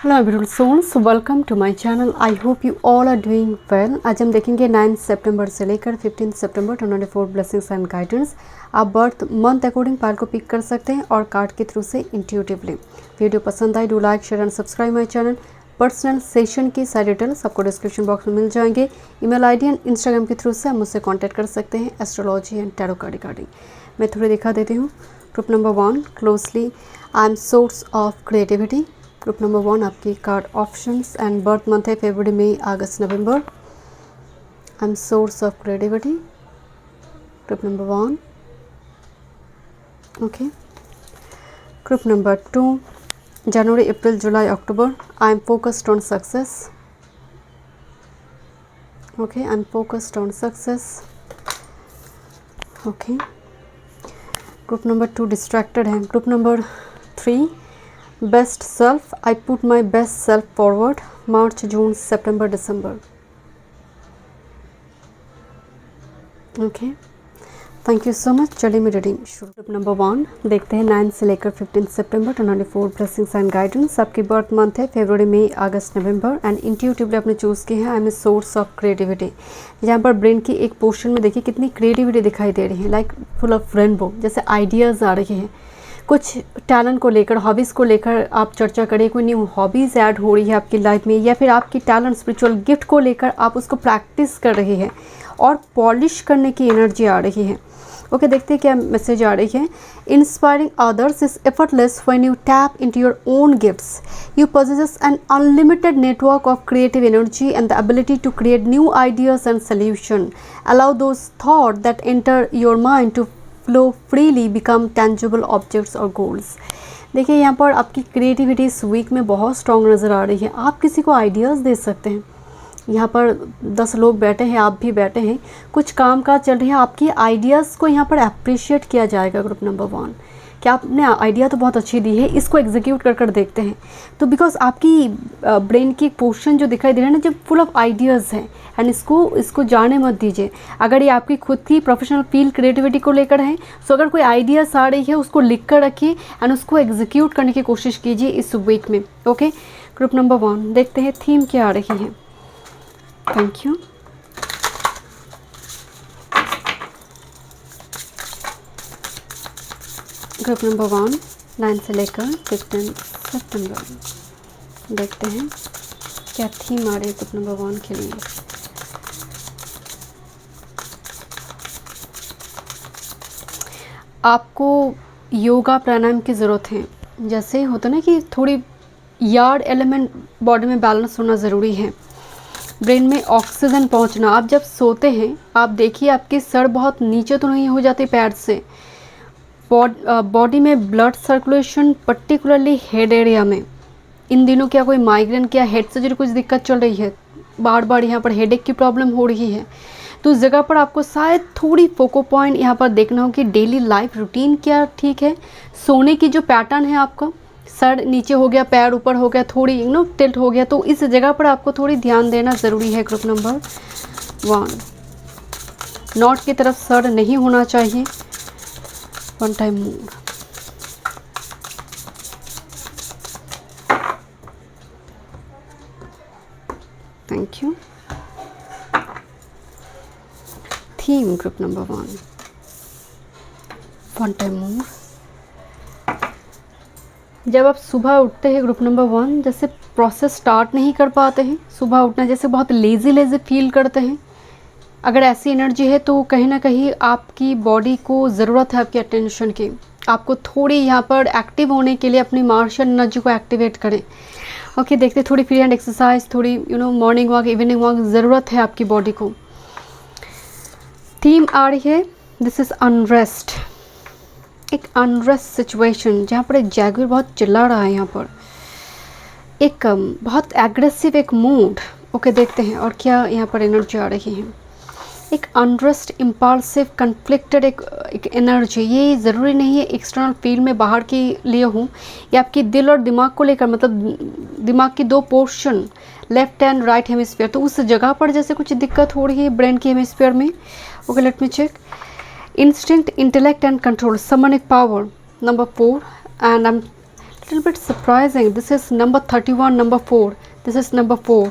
Hello beautiful souls, welcome to my channel. I hope you all are doing well. आज हम देखेंगे 9 सितंबर से लेकर 15 सितंबर 2024 ब्लेसिंग्स एंड गाइडेंस। आप बर्थ मंथ अकॉर्डिंग पाल को पिक कर सकते हैं और कार्ड के थ्रू से इंट्यूटिवली। वीडियो पसंद आए do like share and subscribe my channel. Personal session की सारी डिटेल्स आपको डिस्क्रिप्शन बॉक्स में मिल जाएंगे। ईमेल आईडी एंड इंस्टाग्राम के थ्रू से आप मुझसे कॉन्टैक्ट कर सकते हैं astrology and tarot card regarding. मैं थोड़ी दिखा देती हूँ। Group number 1 closely I am source of creativity. Group number 1 आपकी card options and birth month है फरवरी, मई, अगस्त, नवंबर। I am source of creativity. Group number 1 okay. Group number 2 जनवरी, अप्रैल, जुलाई, अक्टूबर। I am focused on success. Okay, I am focused on success. Okay. Group number 2 distracted है। Group number 3 best self, I put my best self forward. मार्च, जून, सितंबर, दिसंबर। Okay, thank you so much. चलिए मैं रीडिंग शुरू। Group number 1 देखते हैं 9 से लेकर 15 सितंबर 2024 ब्लेसिंग्स एंड गाइडेंस। आपकी बर्थ मंथ है फरवरी, मई, अगस्त, नवंबर एंड इंट्यूटिवली आपने चूज़ की है I am a source of creativity. यहाँ पर ब्रेन की एक पोर्शन में देखिए कितनी क्रिएटिविटी दिखाई दे रही है, लाइक फुल ऑफ रेनबो, जैसे आइडियाज़ आ रहे हैं। कुछ टैलेंट को लेकर, हॉबीज़ को लेकर आप चर्चा करें, कोई न्यू हॉबीज़ ऐड हो रही है आपकी लाइफ में, या फिर आपकी टैलेंट स्पिरिचुअल गिफ्ट को लेकर आप उसको प्रैक्टिस कर रहे हैं और पॉलिश करने की एनर्जी आ रही है। ओके, देखते हैं क्या मैसेज आ रही है। Inspiring others is effortless when you tap into your own gifts. You possess an unlimited network of creative energy and the ability to create new ideas and solutions. Allow those thoughts that enter your mind to flow freely become tangible objects और goals. देखिए यहाँ पर आपकी creativity इस week में बहुत strong नज़र आ रही है। आप किसी को आइडियाज़ दे सकते हैं। यहाँ पर 10 लोग बैठे हैं, आप भी बैठे हैं, कुछ काम काज चल रही है, आपकी आइडियाज़ को यहाँ पर अप्रिशिएट किया जाएगा। ग्रुप नंबर 1 क्या आपने आइडिया तो बहुत अच्छी दी है, इसको एग्जीक्यूट कर देखते हैं। तो बिकॉज आपकी ब्रेन की पोर्शन जो दिखाई दे रहा है ना, जब फुल ऑफ आइडियाज़ है, एंड इसको जाने मत दीजिए। अगर ये आपकी खुद की प्रोफेशनल फील्ड क्रिएटिविटी को लेकर है, सो अगर कोई आइडियाज़ आ रही है उसको लिख कर रखिए एंड उसको एग्जीक्यूट करने की कोशिश कीजिए इस वीक में। ओके, ग्रुप नंबर 1 देखते हैं थीम क्या आ रही है। Thank you. ग्रुप नंबर 1 9 से लेकर 15 सितंबर देखते हैं क्या थीम आ रही है ग्रुप नंबर 1 के लिए। आपको योगा प्राणायाम की ज़रूरत है। जैसे होता ना कि थोड़ी यार्ड एलिमेंट बॉडी में बैलेंस होना ज़रूरी है। ब्रेन में ऑक्सीजन पहुंचना। आप जब सोते हैं आप देखिए आपकी सर बहुत नीचे तो नहीं हो जाती पैर से। बॉडी में blood circulation particularly head area में। इन दिनों क्या कोई माइग्रेन, क्या हेड से जुड़ी कुछ दिक्कत चल रही है, बार बार यहाँ पर हेडेक की प्रॉब्लम हो रही है, तो उस जगह पर आपको शायद थोड़ी फोको पॉइंट यहाँ पर देखना हो कि डेली लाइफ रूटीन क्या ठीक है। सोने की जो पैटर्न है आपका, सर नीचे हो गया, पैर ऊपर हो गया, थोड़ी टिल्ट हो गया, तो इस जगह पर आपको थोड़ी ध्यान देना ज़रूरी है। ग्रुप नंबर 1 नॉर्थ की तरफ सर नहीं होना चाहिए। One time move. Thank you. Theme group number 1 one time move. जब आप सुबह उठते हैं ग्रुप नंबर 1, जैसे प्रोसेस स्टार्ट नहीं कर पाते हैं, सुबह उठना जैसे बहुत लेज़ी फील करते हैं, अगर ऐसी एनर्जी है तो कहीं ना कहीं आपकी बॉडी को ज़रूरत है आपकी अटेंशन की। आपको थोड़ी यहाँ पर एक्टिव होने के लिए अपनी मार्शल एनर्जी को एक्टिवेट करें। ओके, देखते थोड़ी फ्री हैंड एक्सरसाइज, थोड़ी मॉर्निंग वॉक, इवनिंग वॉक ज़रूरत है आपकी बॉडी को। थीम आ रही है दिस इज़ अनरेस्ट। एक अनरेस्ट सिचुएशन जहाँ पर एक जैगुअर बहुत चिल्ला रहा है, यहाँ पर एक बहुत एग्रेसिव एक मूड। ओके, देखते हैं और क्या यहाँ पर एनर्जी आ रही है। एक अनरेस्ट, इम्पल्सिव, कन्फ्लिक्टेड एक एनर्जी। ये ज़रूरी नहीं है एक्सटर्नल फील्ड में बाहर के लिए हो, या आपकी दिल और दिमाग को लेकर, मतलब दिमाग की 2 portion left and right hemisphere, तो उस जगह पर जैसे कुछ दिक्कत हो रही है ब्रेन की हेमिस्फीयर में। Okay, let me check. Instinct, intellect and control, shamanic power number 4 and little bit surprising. This is number 31, number 4. This is number 4.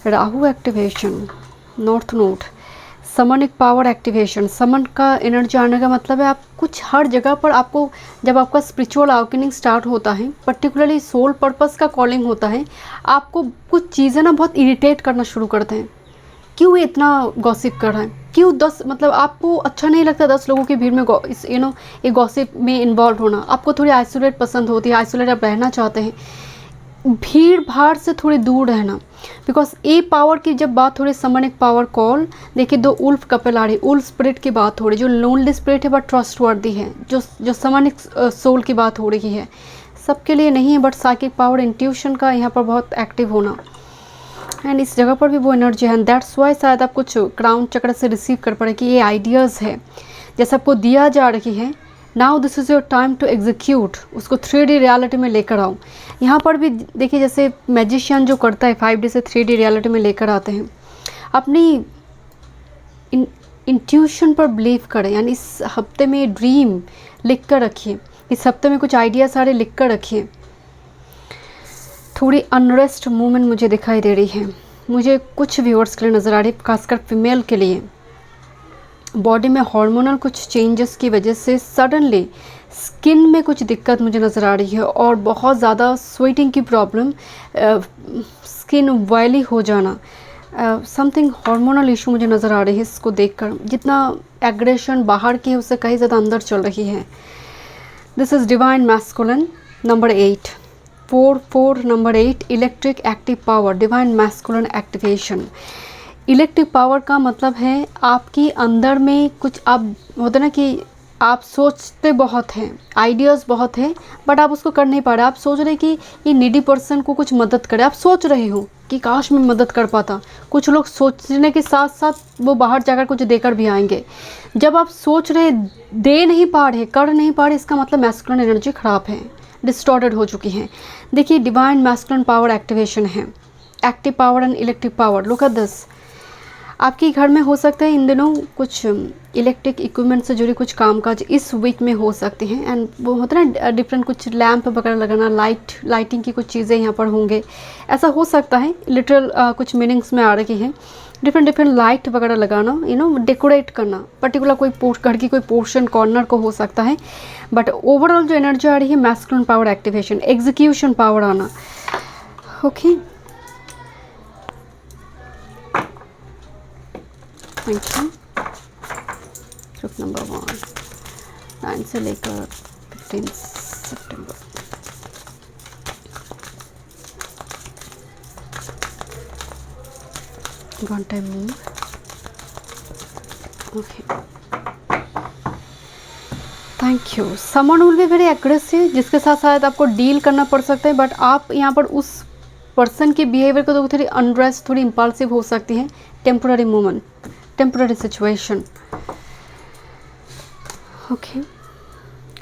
Rahu activation, north node, shamanic power activation. Shaman का energy आने का मतलब है आप कुछ हर जगह पर आपको, जब आपका स्पिरिचुअल अवेकनिंग स्टार्ट होता है, पर्टिकुलरली सोल पर्पस का कॉलिंग होता है, आपको कुछ चीज़ें ना बहुत इरिटेट करना शुरू करते हैं। क्यों ये इतना गॉसिप कर रहा है, क्यों 10 मतलब आपको अच्छा नहीं लगता 10 लोगों की भीड़ में ये गॉसिप में इन्वॉल्व होना। आपको थोड़ी आइसोलेट पसंद होती है, आइसोलेट आप रहना चाहते हैं, भीड़ भाड़ से थोड़ी दूर रहना। बिकॉज ए पावर की जब बात हो रही, समनिक पावर कॉल, देखिए 2 उल्फ कपल आ रही, उल्फ स्पिरिट की बात हो रही, जो लोनली स्पिरिट है बट ट्रस्टवर्दी है, जो समनिक सोल की बात हो रही है, सबके लिए नहीं है, बट साइकिक पावर, इंट्यूशन का यहाँ पर बहुत एक्टिव होना। एंड इस जगह पर भी वो एनर्जी है, दैट्स वाई शायद आप कुछ क्राउन चक्र से रिसीव कर पड़े कि ये आइडियाज़ है जैसे आपको दिया जा रही है, now this is your time to execute, उसको 3D रियलिटी में लेकर आओ। यहाँ पर भी देखिए जैसे मैजिशियन जो करता है 5D से 3D रियलिटी में लेकर आते हैं। अपनी इंट्यूशन पर बिलीव करें, यानी इस हफ्ते में ड्रीम लिख कर रखिए, इस हफ्ते में कुछ आइडिया सारे लिख कर रखिए। थोड़ी अनरेस्ट मूवमेंट मुझे दिखाई दे रही है, मुझे कुछ व्यूअर्स के लिए नज़र आ रही है, खासकर फीमेल के लिए। बॉडी में हार्मोनल कुछ चेंजेस की वजह से सडनली स्किन में कुछ दिक्कत मुझे नज़र आ रही है, और बहुत ज़्यादा स्वेटिंग की प्रॉब्लम, स्किन ऑयली हो जाना, समथिंग हार्मोनल इशू मुझे नज़र आ रही है। इसको देखकर जितना एग्रेशन बाहर की है उससे कहीं ज़्यादा अंदर चल रही है। This is divine masculine, number 8, 4 number 8, electric active power, divine masculine activation. Electric power का मतलब है आपकी अंदर में कुछ, आप होता ना कि आप सोचते बहुत हैं, आइडियाज़ बहुत हैं, बट आप उसको कर नहीं पा रहे। आप सोच रहे कि ये नीडी पर्सन को कुछ मदद करे, आप सोच रहे हो कि काश मैं मदद कर पाता। कुछ लोग सोचने के साथ साथ वो बाहर जाकर कुछ देकर भी आएंगे। जब आप सोच रहे, दे नहीं पा रहे, कर नहीं पा रहे, इसका मतलब मैस्कुलिन एनर्जी ख़राब है, डिस्टॉर्टेड हो चुकी हैं। देखिए डिवाइन मैस्कुलिन पावर एक्टिवेशन है, active power and electric power. Look at this. आपके घर में हो सकता है इन दिनों कुछ इलेक्ट्रिक इक्विपमेंट से जुड़ी कुछ कामकाज इस वीक में हो सकते हैं, एंड वो होता है ना डिफरेंट कुछ लैंप वगैरह लगाना, लाइटिंग की कुछ चीज़ें यहाँ पर होंगे, ऐसा हो सकता है। लिटरल कुछ मीनिंग्स में आ रही हैं, डिफरेंट लाइट वगैरह लगाना, डेकोरेट करना, पर्टिकुलर कोई घर की कोई पोर्शन कॉर्नर को हो सकता है। बट ओवरऑल जो एनर्जी आ रही है masculine power activation, execution power आना। Okay, thank you. Group number 1, 9 से लेकर 15 सितंबर। One time more. Okay. Thank you. Someone will be very aggressive, जिसके साथ शायद आपको डील करना पड़ सकता है, बट आप यहाँ पर उस पर्सन के बिहेवियर को तो थोड़ी अनरेस्ट, थोड़ी इम्पल्सिव हो सकती हैं। Temporary moment, temporary situation. Okay,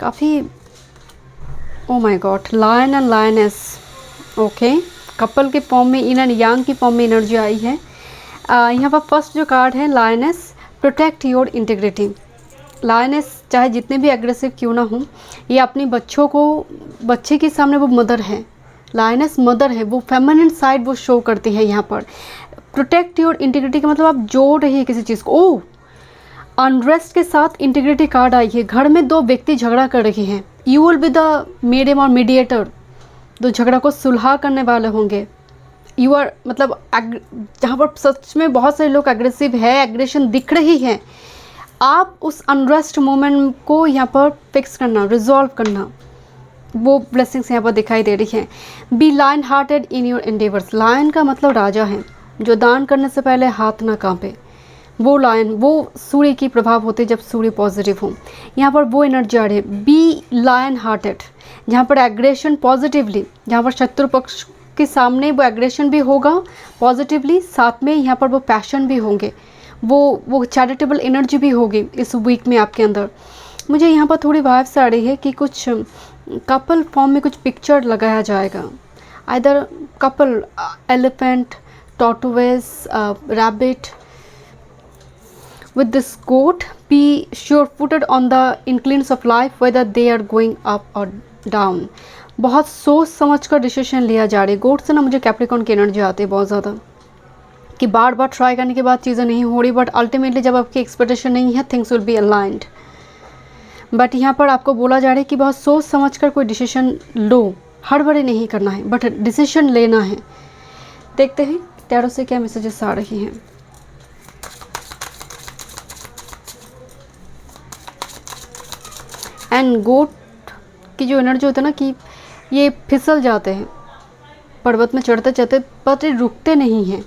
काफ़ी, oh my god, lion and lioness. Okay, couple के फॉर्म में, इन एंड यांग की फॉर्म में एनर्जी आई है। यहाँ पर फर्स्ट जो कार्ड है lioness, protect your integrity. Lioness चाहे जितने भी एग्रेसिव क्यों ना हो, ये अपने बच्चों को, बच्चे के सामने वो मदर है, लायनेस मदर है, वो फेमिनिन साइड वो शो करती है यहाँ पर। प्रोटेक्ट योर इंटीग्रिटी का मतलब आप जोड़ रही है किसी चीज़ को। ओह, अनरेस्ट के साथ इंटीग्रिटी कार्ड आई है। घर में 2 व्यक्ति झगड़ा कर रहे हैं, you will be the medium और मीडिएटर, 2 झगड़ा को सुलह करने वाले होंगे। यू आर, मतलब जहाँ पर सच में बहुत सारे लोग एग्रेसिव है, एग्रेशन दिख रही है, आप उस अनरेस्ट मोमेंट को यहाँ पर फिक्स करना, रिजॉल्व करना, वो ब्लेसिंग्स यहाँ पर दिखाई दे रही हैं। Be lion hearted in your endeavours. Lion का मतलब राजा है, जो दान करने से पहले हाथ ना कांपे। वो लायन, वो सूर्य की प्रभाव होते जब सूर्य पॉजिटिव हो, यहाँ पर वो एनर्जी आ रही है। बी लायन हार्टेड, जहाँ पर एग्रेशन पॉजिटिवली, जहाँ पर शत्रु पक्ष के सामने वो एग्रेशन भी होगा पॉजिटिवली, साथ में यहाँ पर वो पैशन भी होंगे, वो चैरिटेबल एनर्जी भी होगी इस वीक में आपके अंदर। मुझे यहाँ पर थोड़ी वाइब्स आ रही है कि कुछ कपल फॉर्म में कुछ पिक्चर लगाया जाएगा, either couple, elephant, tortoise, rabbit. With this quote, be sure-footed on the inclines of life, whether they are going up or down. बहुत सोच समझ कर डिसीजन लिया जा रही है। गोड से ना मुझे कैप्रिकॉर्न की एनर्जी आती है बहुत ज़्यादा, कि बार बार ट्राई करने के बाद चीज़ें नहीं हो रही, बट अल्टीमेटली जब आपकी एक्सपेक्टेशन नहीं है, things will be aligned. But यहाँ पर आपको बोला जा रहा है कि बहुत सोच समझ कर कोई डिसीजन लो, हड़बड़ी नहीं करना है, बट डिसीजन लेना है। देखते हैं टैरो से क्या मैसेजेस आ रही हैं। एंड गोट की जो एनर्जी होती है ना, कि ये फिसल जाते हैं पर्वत में चढ़ते चढ़ते, पर ये रुकते नहीं हैं,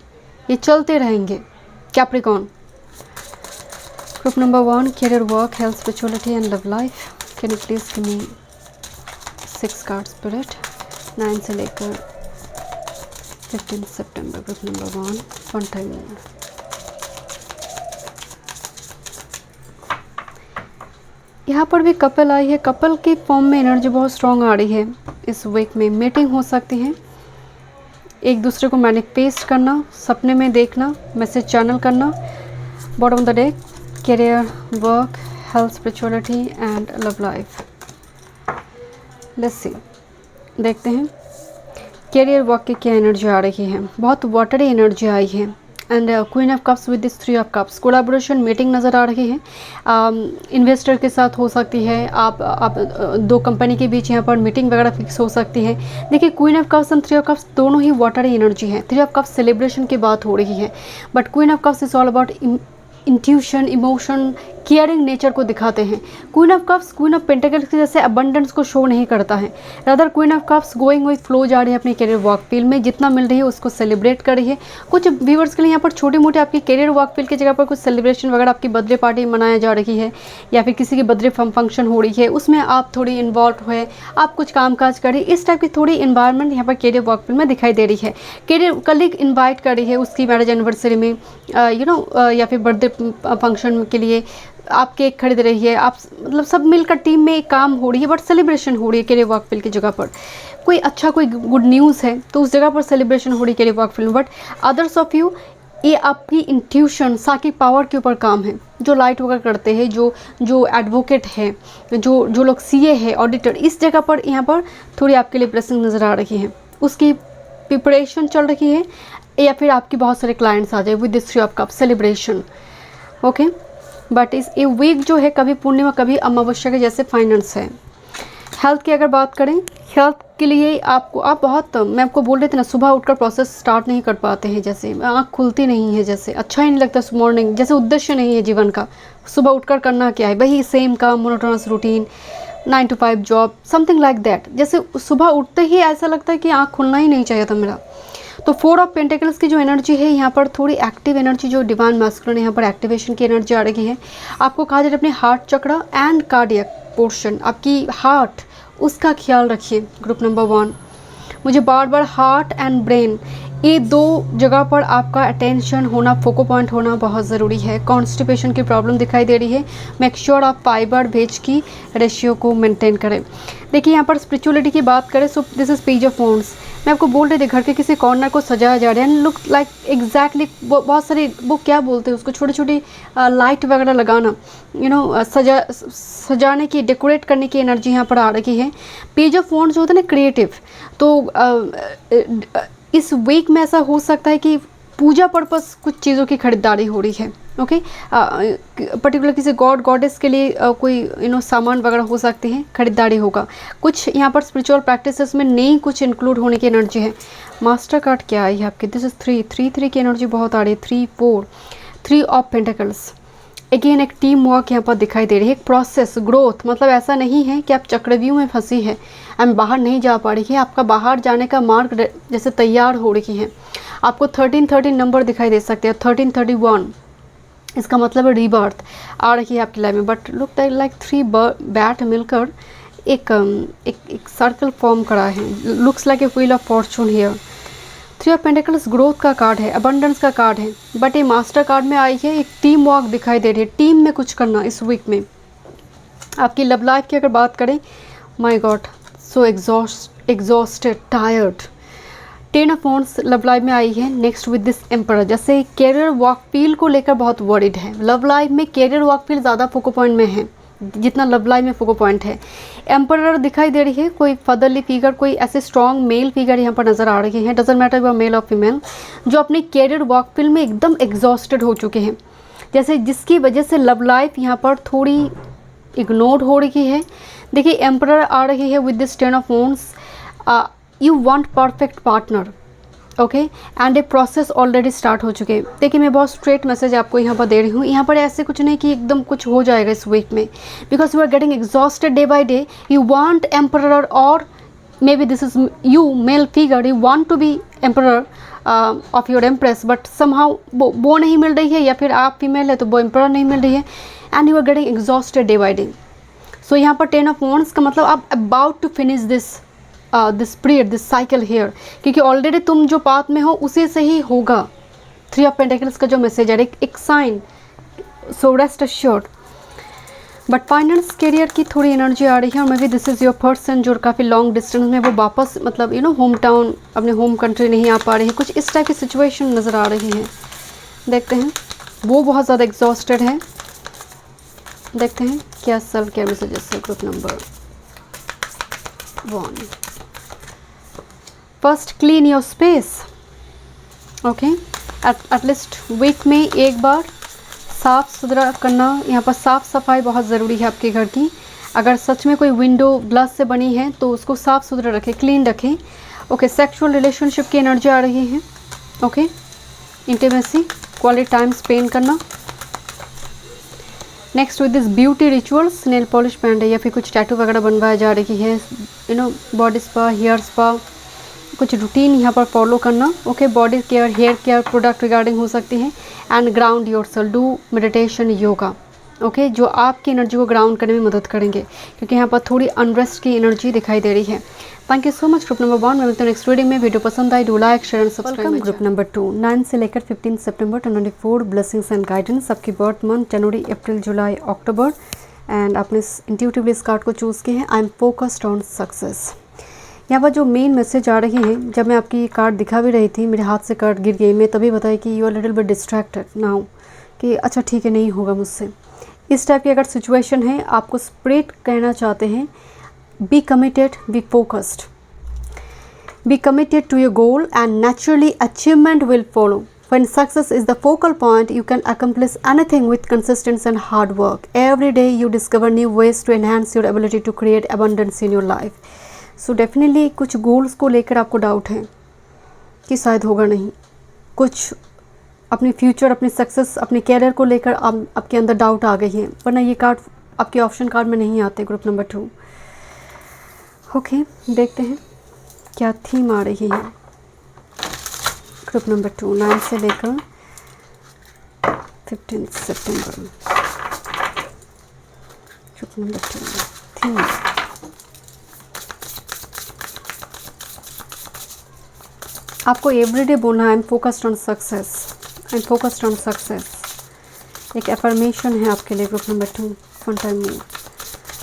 ये चलते रहेंगे। Capricorn, group number 1, career, work, health, spirituality and love life. Can you please give me 6 card spirit, 9 से लेकर 15 सितंबर। Group number 1 time. यहाँ पर भी कपल आई है, कपल की फॉर्म में एनर्जी बहुत स्ट्रॉन्ग आ रही है। इस वीक में मीटिंग हो सकती है, एक दूसरे को मैनिफेस्ट करना, सपने में देखना, मैसेज चैनल करना। Bottom of the day, career, work, health, spirituality and love life. Let's see, देखते हैं करियर वर्क की क्या एनर्जी आ रही है। बहुत वाटरी एनर्जी आई है। And queen of cups with this 3 of cups. Collaboration, meeting नज़र आ रही है, इन्वेस्टर के साथ हो सकती है, आप 2 कंपनी के बीच यहाँ पर मीटिंग वगैरह फिक्स हो सकती है। देखिए queen of cups and 3 of cups दोनों ही वाटरी एनर्जी है। 3 ऑफ कप्स सेलिब्रेशन की बात हो रही है, but queen of cups is all about intuition, emotion, caring nature को दिखाते हैं। Queen of cups queen of pentacles के जैसे अबंडेंस को शो नहीं करता है। Rather queen of cups going with flow जा रही है अपनी करियर वर्क फील्ड में, जितना मिल रही है उसको सेलिब्रेट कर रही है। कुछ व्यूवर्स के लिए यहाँ पर छोटी मोटी आपकी करियर वर्क फील्ड की जगह पर कुछ सेलिब्रेशन वगैरह, आपकी बर्थडे पार्टी मनाया जा रही है, या फिर किसी की बर्थडे फंक्शन हो रही है, उसमें आप थोड़ी इन्वॉल्व हुए, आप कुछ काम काज करें, इस टाइप की थोड़ी इन्वायरमेंट यहाँ पर करियर वर्क फील्ड में दिखाई दे रही है। करियर कलीग इन्वाइट कर रही है उसकी मैरिज एनिवर्सरी में, या फिर बर्थडे फंक्शन के लिए आप केक खरीद रही है, आप मतलब सब मिलकर टीम में एक काम हो रही है, बट सेलिब्रेशन हो रही है करियर वर्क फील्ड की जगह पर। कोई अच्छा कोई गुड न्यूज़ है तो उस जगह पर सेलिब्रेशन हो रही है career work field. But others of you, ये आपकी इंट्यूशन, साइकिक पावर के ऊपर काम है। जो लाइट वगैरह करते हैं, जो एडवोकेट है, जो लोग सीए है, ऑडिटर, इस जगह पर यहाँ पर थोड़ी आपके लिए ब्लेसिंग नज़र आ रही है, उसकी प्रिपरेशन चल रही है, या फिर आपके बहुत सारे क्लाइंट्स आ जाए with this 3 of cup celebration. Okay, but इस ये वीक जो है कभी पूर्णिमा कभी अमावस्या के जैसे फाइनेंस है। हेल्थ की अगर बात करें, हेल्थ के लिए आप बहुत, मैं आपको बोल रही थी ना, सुबह उठकर प्रोसेस स्टार्ट नहीं कर पाते हैं, जैसे आँख खुलती नहीं है, जैसे अच्छा ही नहीं लगता मॉर्निंग, जैसे उद्देश्य नहीं है जीवन का। सुबह उठकर करना क्या है, वही सेम काम, monotonous routine, 9 to 5 job, something like that. जैसे सुबह उठते ही ऐसा लगता है कि आँख खुलना ही नहीं चाहिए था मेरा। तो 4 ऑफ पेंटिकल्स की जो एनर्जी है यहाँ पर थोड़ी एक्टिव एनर्जी, जो डिवाइन मैस्कुलिन यहाँ पर एक्टिवेशन की एनर्जी आ रही है। आपको कहा जाए अपने हार्ट चक्र एंड कार्डियक पोर्शन, आपकी हार्ट, उसका ख्याल रखिए। ग्रुप नंबर 1, मुझे बार बार हार्ट एंड ब्रेन, ये 2 जगह पर आपका अटेंशन होना, फोको पॉइंट होना बहुत ज़रूरी है। कॉन्स्टिपेशन की प्रॉब्लम दिखाई दे रही है, मेक श्योर आप फाइबर वेज की रेशियो को मेंटेन करें। देखिए यहाँ पर स्पिरिचुअलिटी की बात करें, so this is page of wands. मैं आपको बोल रही थी घर के किसी कॉर्नर को सजाया जा रहा है, एंड लुक लाइक एग्जैक्टली बहुत सारी, वो क्या बोलते हैं उसको, छोटी छोटी लाइट वगैरह लगाना, सजाने की, डेकोरेट करने की एनर्जी यहाँ पर आ रही है। पेज ऑफ वॉन्ड्स जो होता है ना, क्रिएटिव, तो इस वीक में ऐसा हो सकता है कि पूजा पर्पस कुछ चीज़ों की खरीदारी हो रही है। ओके, पर्टिकुलर किसी गॉड गॉडेस के लिए कोई सामान वगैरह हो सकती है, खरीदारी होगा। कुछ यहाँ पर स्पिरिचुअल प्रैक्टिसेस में नई कुछ इंक्लूड होने की एनर्जी है। मास्टर कार्ड क्या आई है आपकी, दिस इज 3 की एनर्जी बहुत आ रही है। 3 4 3 ऑफ पेंटिकल्स, अगेन एक टीम वर्क यहाँ पर दिखाई दे रही है, एक प्रोसेस, ग्रोथ। मतलब ऐसा नहीं है कि आप चक्रव्यूह में फंसी है एंड बाहर नहीं जा पा रही है, आपका बाहर जाने का मार्ग जैसे तैयार हो रही है। आपको 13 नंबर दिखाई दे सकते हैं, 1331, इसका मतलब है रीबर्थ आ रही है आपकी लाइफ में। बट लुक लाइक 3 बैट मिलकर एक सर्कल फॉर्म करा है, looks like a wheel of Fortune here. 3 of pentacles growth का कार्ड है, अबंडेंस का कार्ड है, बट ये मास्टर कार्ड में आई है, एक टीम वर्क दिखाई दे रही है, टीम में कुछ करना इस वीक में। आपकी लव लाइफ की अगर बात करें, my God, so exhausted, tired. 10 of wands love life में आई है, नेक्स्ट विद दिस एम्परर। जैसे कैरियर वर्क फील्ड को लेकर बहुत वरीड है, लव लाइफ में कैरियर वर्क फील्ड ज़्यादा फोकस पॉइंट में है। जितना लव लाइफ में फोकल पॉइंट है। एम्परर दिखाई दे रही है, कोई फादरली फिगर, कोई ऐसे स्ट्रॉन्ग मेल फिगर यहाँ पर नज़र आ रहे हैं, डजेंट मैटर यू मेल और फीमेल, जो अपने कैरियर वर्क फील्ड में एकदम एग्जॉस्टेड हो चुके हैं, जैसे जिसकी वजह से लव लाइफ यहाँ पर थोड़ी इग्नोर्ड हो रही है। देखिए एम्परर आ रही है with this 10 of wands, you want perfect partner, okay, and a process already start हो चुके हैं। देखिए मैं बहुत स्ट्रेट मैसेज आपको यहाँ पर दे रही हूँ, यहाँ पर ऐसे कुछ नहीं कि एकदम कुछ हो जाएगा इस वीक में, because you are getting exhausted day by day, you want emperor, और may be this is you male figure, you want to be emperor of your empress, but somehow वो नहीं मिल रही है, या फिर आप फीमेल है तो वो एम्परर नहीं मिल रही है, and you are getting exhausted day by day. So यहाँ पर 10 ऑफ वॉन्ड्स का मतलब आप about to finish this period, this cycle here, क्योंकि ऑलरेडी तुम जो पाथ में हो उसी से ही होगा। 3 ऑफ पेंटिकल्स का जो मैसेज है, एक sign, so rest assured. But finance career की थोड़ी एनर्जी आ रही है, और may be this is your person जो काफ़ी लॉन्ग डिस्टेंस में वो वापस मतलब होम टाउन, अपने होम कंट्री नहीं आ पा रही है, कुछ इस टाइप की सिचुएशन नज़र आ रही है। देखते हैं, वो बहुत ज़्यादा एग्जॉस्टेड है। देखते हैं क्या सेल्फ केयर मैसेजेस है group number 1। First clean your space, okay, at least week में एक बार साफ़ सुथरा करना, यहाँ पर साफ़ सफाई बहुत ज़रूरी है आपके घर की। अगर सच में कोई विंडो ग्लास से बनी है तो उसको साफ़ सुथरा रखें, क्लीन रखें, ओके। सेक्सुअल रिलेशनशिप की एनर्जी आ रही है, okay. Intimacy, quality time spend करना। Next with this beauty rituals, nail polish band है या फिर कुछ टैटू वगैरह बनवाया जा रही है, बॉडी स्पा, हेयर स्पा, कुछ रूटीन यहाँ पर फॉलो करना, okay. Body care, hair care product regarding हो सकती हैं। And ground yourself, do meditation, yoga, okay, जो आपकी एनर्जी को ग्राउंड करने में मदद करेंगे, क्योंकि यहाँ पर थोड़ी अनरेस्ट की एनर्जी दिखाई दे रही है। Thank you so much group number 1। मैं मिलता हूँ नेक्स्ट वीडियो में। वीडियो पसंद आई, do like, share and subscribe. Group number 2, 9 से लेकर 15 सितंबर 2024, ब्लेसिंग्स एंड गाइडेंस। आपकी बर्थ मंथ जनवरी, अप्रैल, जुलाई, अक्टूबर, एंड आपने इंट्यूटिवली इस कार्ड को चूज़ किया है। I am focused on success. यहाँ पर जो मेन मैसेज आ रही है, जब मैं आपकी कार्ड दिखा भी रही थी, मेरे हाथ से कार्ड गिर गई, मैं तभी बताया कि you are little bit distracted now, कि अच्छा ठीक है नहीं होगा मुझसे। इस टाइप की अगर सिचुएशन है, आपको स्पिरिट कहना चाहते हैं, be committed, be focused, be committed to your goal and naturally achievement will follow. When success is the focal point, you can accomplish anything with consistency and hard work. Every day you discover new ways to enhance your ability to create abundance in your life. So definitely कुछ goals को लेकर आपको doubt है कि शायद होगा नहीं, कुछ अपनी फ्यूचर, अपनी सक्सेस, अपने कैरियर को लेकर आपके अंदर डाउट आ गई है, वरना ये कार्ड आपके ऑप्शन कार्ड में नहीं आते। ग्रुप नंबर 2, ओके, देखते हैं क्या थीम आ रही है। ग्रुप नंबर 2, 9 से लेकर 15 सितंबर। ग्रुप नंबर 2 थीम, आपको एवरीडे बोलना है, I am focused on success, I am focused on success. एक एफर्मेशन है आपके लिए group number 2, fun time move.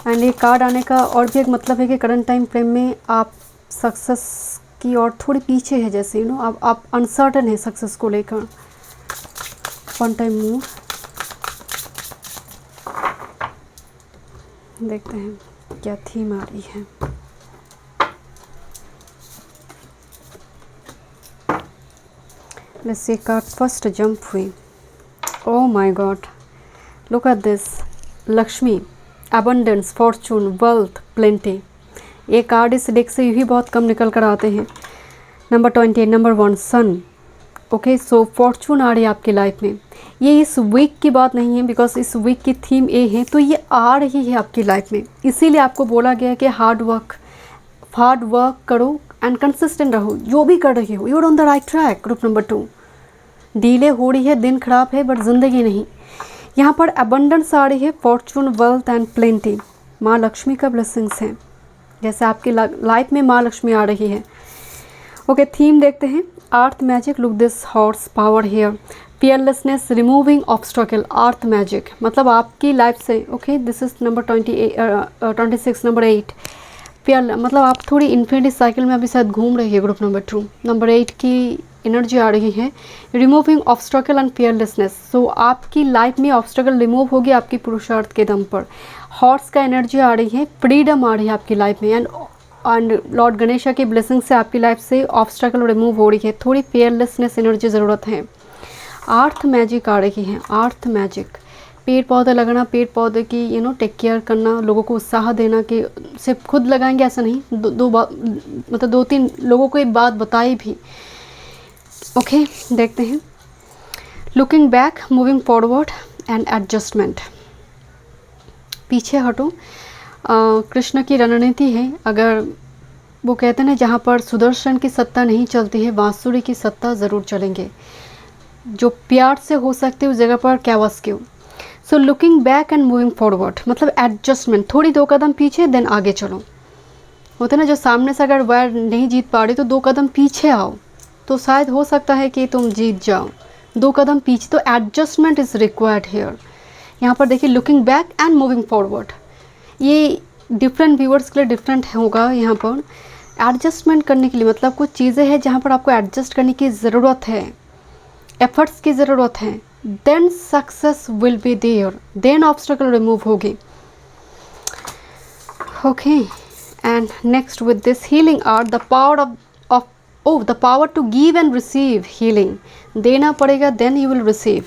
And ये कार्ड आने का और भी एक मतलब है कि करंट टाइम फ्रेम में आप सक्सेस की और थोड़ी पीछे है, जैसे आप अनसर्टन है सक्सेस को लेकर। फन टाइम मूव, देखते हैं क्या थीम आ रही है। Let's see card first jump हुई। Oh my God, look at this, Lakshmi, abundance, fortune, wealth, plenty। ये कार्ड इस डेक से यूँ ही बहुत कम निकल कर आते हैं। नंबर 28, नंबर 1, सन, ओके। सो फॉर्चून आ रही है आपकी लाइफ में। ये इस वीक की बात नहीं है, बिकॉज इस वीक की थीम ए है, तो ये आ रही है आपकी लाइफ में। इसीलिए आपको बोला गया है कि हार्ड वर्क करो एंड कंसिस्टेंट रहो, जो भी कर रही हो, you are on the right track. Group number 2, delay हो रही है, दिन खराब है, बट ज़िंदगी नहीं। यहाँ पर अबंडेंस आ रही है, फॉर्चून, वेल्थ एंड प्लेंटी। माँ लक्ष्मी का ब्लेसिंग्स हैं, जैसे आपकी लाइफ में माँ लक्ष्मी आ रही है, ओके। थीम देखते हैं, earth magic, look this horse power here, fearlessness, removing obstacle, earth magic, मतलब आपकी लाइफ से, okay. This is number 26, number 8, fear, मतलब आप थोड़ी इन्फिनिटी साइकिल में अभी शायद घूम रही है। ग्रुप नंबर 2, नंबर 8 की एनर्जी आ रही है, रिमूविंग ऑब्स्ट्रकल एंड फियरलेसनेस। सो आपकी लाइफ में ऑब्स्ट्रकल रिमूव होगी आपकी पुरुषार्थ के दम पर। हॉर्स का एनर्जी आ रही है, फ्रीडम आ रही है आपकी लाइफ में, एंड लॉर्ड गणेशा की ब्लेसिंग से आपकी लाइफ से ऑब्स्ट्रकल रिमूव हो रही है। थोड़ी फियरलेसनेस एनर्जी ज़रूरत है। अर्थ मैजिक आ रही है, अर्थ मैजिक, पेड़ पौधे लगाना, पेड़ पौधे की टेक केयर करना, लोगों को उत्साह देना कि सिर्फ खुद लगाएंगे ऐसा नहीं, मतलब 2-3 लोगों को एक बात बताई भी। ओके, देखते हैं। Looking back, moving forward and adjustment. पीछे हटो, कृष्ण की रणनीति है। अगर वो कहते हैं ना, जहाँ पर सुदर्शन की सत्ता नहीं चलती है, बांसुरी की सत्ता ज़रूर चलेंगे। जो प्यार से हो सकते उस जगह पर क्या वस क्यों। So looking back and moving forward मतलब एडजस्टमेंट, थोड़ी 2 कदम पीछे देन आगे चलो। होता है ना, जो सामने से अगर वार नहीं जीत पा रही तो 2 कदम पीछे आओ, तो शायद हो सकता है कि तुम जीत जाओ। 2 कदम पीछे, तो एडजस्टमेंट इज़ रिक्वायर्ड हेयर। यहाँ पर देखिए looking back and moving forward, ये डिफरेंट व्यूअर्स के लिए डिफरेंट होगा। यहाँ पर एडजस्टमेंट करने के लिए मतलब कुछ चीज़ें हैं जहाँ पर आपको एडजस्ट करने की ज़रूरत है, एफर्ट्स की ज़रूरत है। Then success will be there, then obstacle remove होगी। Okay, and next with this healing art, the power of the power to give and receive healing. देना पड़ेगा then you will receive.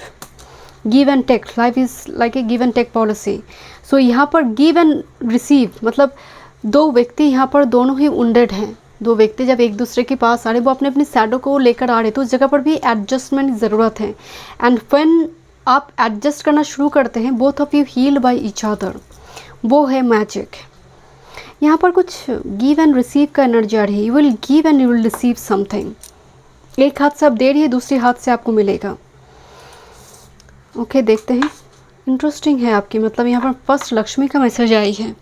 Give and take, life is like a give and take policy. So यहाँ पर give and receive मतलब 2 व्यक्ति यहाँ पर दोनों ही wounded हैं। 2 व्यक्ति जब एक दूसरे के पास आ रहे, वो अपने अपनी सैडो को लेकर आ रहे, तो उस जगह पर भी एडजस्टमेंट की ज़रूरत है। एंड व्हेन आप एडजस्ट करना शुरू करते हैं, both of you heal by each other, वो है मैजिक। यहाँ पर कुछ गिव एंड रिसीव का एनर्जी आ रही है। You will give and you will receive something. एक हाथ से आप दे रही है, दूसरे हाथ से आपको मिलेगा। ओके, देखते हैं। इंटरेस्टिंग है आपकी, मतलब यहाँ पर फर्स्ट लक्ष्मी का मैसेज आई है।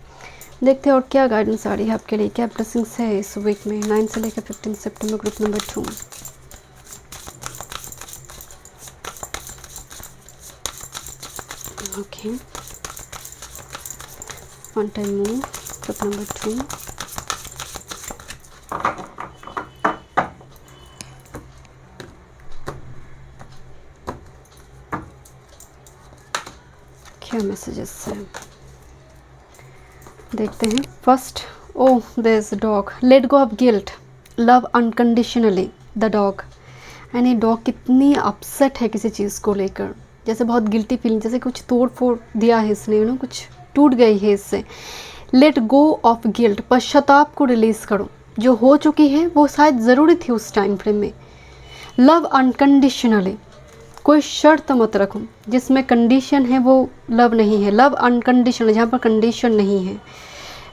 देखते हैं और क्या गाइडेंस आ रही है आपके लिए, क्या ब्लेसिंग्स है इस वीक में 9 से लेकर 15 सितंबर, group number 2। Okay, 1 time move, group number 2। क्या मैसेजेस हैं देखते हैं। First, oh there is a dog, let go of guilt, love unconditionally the dog. And ये डॉग कितनी अपसेट है किसी चीज़ को लेकर, जैसे बहुत गिल्टी फीलिंग, जैसे कुछ तोड़ फोड़ दिया है इसने, कुछ टूट गई है इससे। लेट गो ऑफ गिल्ट, पश्चाताप को रिलीज़ करो, जो हो चुकी है वो शायद ज़रूरी थी उस टाइम फ्रेम में। लव अनकंडीशनली, कोई शर्त मत रखो, जिसमें कंडीशन है वो लव नहीं है। लव अनकंडीशनल, जहाँ पर कंडीशन नहीं है।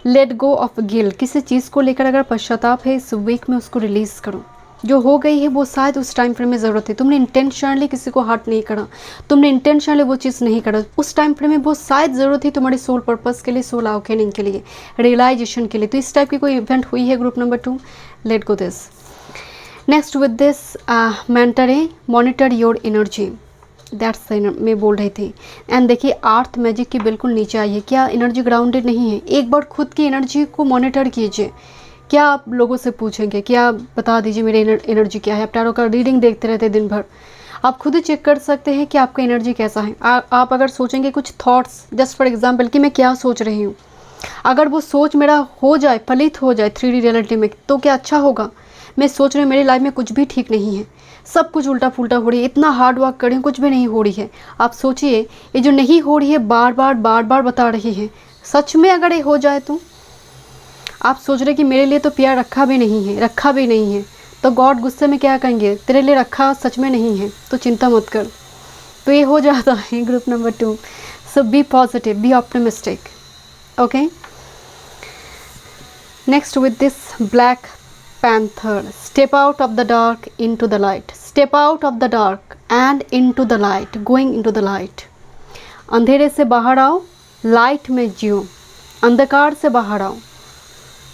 लेट गो ऑफ गिल्ट, किसी चीज़ को लेकर अगर पश्चाताप है इस वीक में, उसको रिलीज़ करो। जो हो गई है वो शायद उस टाइम फ्रेम में ज़रूरत है। तुमने इंटेंशनली किसी को हर्ट नहीं करा, तुमने इंटेंशनली वो चीज़ नहीं करा, उस टाइम फ्रेम में वो शायद ज़रूरत थी तुम्हारी सोल पर्पस के लिए, सोल अवेकनिंग के लिए, रियलाइजेशन के लिए। तो इस टाइप की कोई इवेंट हुई है group number 2, let go this. Next with this mentor है, मॉनिटर योर एनर्जी, दैट्स मैं बोल रही थी। एंड देखिए अर्थ मैजिक की बिल्कुल नीचे आई है। क्या एनर्जी ग्राउंडेड नहीं है? एक बार खुद की एनर्जी को मॉनिटर कीजिए। क्या आप लोगों से पूछेंगे, क्या बता दीजिए मेरी एनर्जी क्या है? आप टैरो का रीडिंग देखते रहते दिन भर, आप खुद ही चेक कर सकते हैं कि आपका एनर्जी कैसा है। आप अगर सोचेंगे कुछ थॉट्स, जस्ट फॉर एग्जांपल कि मैं क्या सोच रही हूँ, अगर वो सोच मेरा हो जाए, फलित हो जाए 3D रियलिटी में, तो क्या अच्छा होगा? मैं सोच रही हूँ मेरी लाइफ में कुछ भी ठीक नहीं है, सब कुछ उल्टा पुल्टा हो रही है, इतना हार्ड वर्क कर रही हूँ कुछ भी नहीं हो रही है। आप सोचिए ये जो नहीं हो रही है बार बार बता रही है, सच में अगर ये हो जाए तो आप सोच रहे कि मेरे लिए तो प्यार रखा भी नहीं है, तो गॉड गुस्से में क्या कहेंगे, तेरे लिए रखा सच में नहीं है तो चिंता मत कर। तो ये हो जाता है group number 2। So be positive, be optimistic. Okay, next with this black panther, step out of the dark into the light, step out of the dark and into the light, going into the light. अंधेरे से बाहर आओ, light में जियो, अंधकार से बाहर आओ।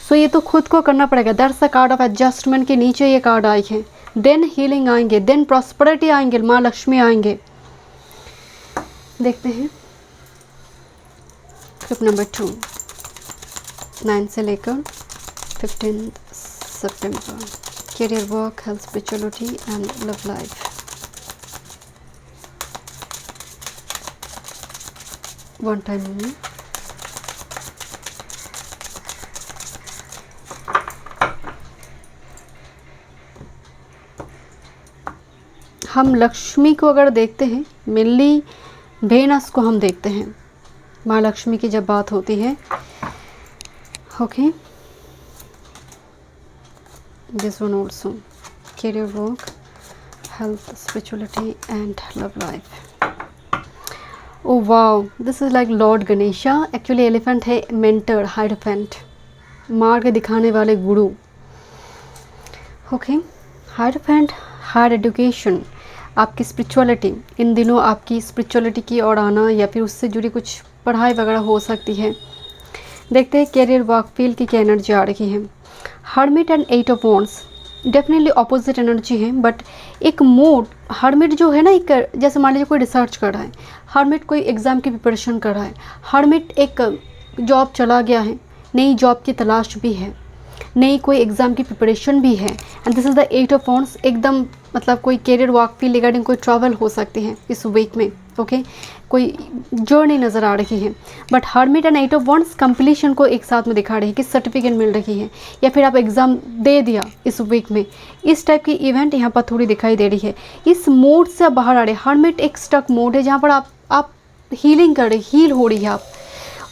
सो ये तो खुद को करना पड़ेगा। That's the card of adjustment के नीचे ये कार्ड आई है। देन हीलिंग आएंगे, देन प्रॉस्पेरिटी आएंगे, माँ लक्ष्मी आएंगे। देखते हैं ग्रुप नंबर 2, 9 से लेकर 15 सितंबर, career, work, health, spirituality and love life. One time only. हम लक्ष्मी को अगर देखते हैं, मेनली वेनस को हम देखते हैं, माँ लक्ष्मी की जब बात होती है. Okay, this one also career, work, health, spirituality and love life. Oh wow, this is like Lord Ganesha. Actually elephant है mentor, hierophant, मार्ग दिखाने वाले गुरु. ओके, hierophant, हायर एजुकेशन, आपकी स्पिरिचुअलिटी, इन दिनों आपकी स्पिरिचुअलिटी की ओर आना या फिर उससे जुड़ी कुछ पढ़ाई वगैरह हो सकती है. देखते हैं कैरियर, वर्क, फील्ड की क्या एनर्जी आ रही है. Hermit and 8 of wands definitely opposite energy है, बट एक मोड, हर्मिट जो है ना, एक जैसे मान लीजिए कोई रिसर्च कर रहा है, हर्मिट कोई एग्ज़ाम की प्रिपरेशन कर रहा है, हर्मिट एक जॉब चला गया है, नई जॉब की तलाश भी है, नई कोई एग्ज़ाम की प्रिपरेशन भी है. And this is the 8 of wands. एकदम मतलब कोई कैरियर, वर्क, फील्ड रिगार्डिंग कोई ट्रैवल हो सकती है इस वीक में. ओके, कोई जर्नी नज़र आ रही है. But hermit and 8 of wands completion को एक साथ में दिखा रही है कि सर्टिफिकेट मिल रही है या फिर आप एग्ज़ाम दे दिया इस वीक में. इस टाइप की इवेंट यहाँ पर थोड़ी दिखाई दे रही है. इस मोड से आप बाहर आ रहे हैं. हर्मिट एक स्टक मोड है जहाँ पर आप हीलिंग कर रहे, हील हो रही है, आप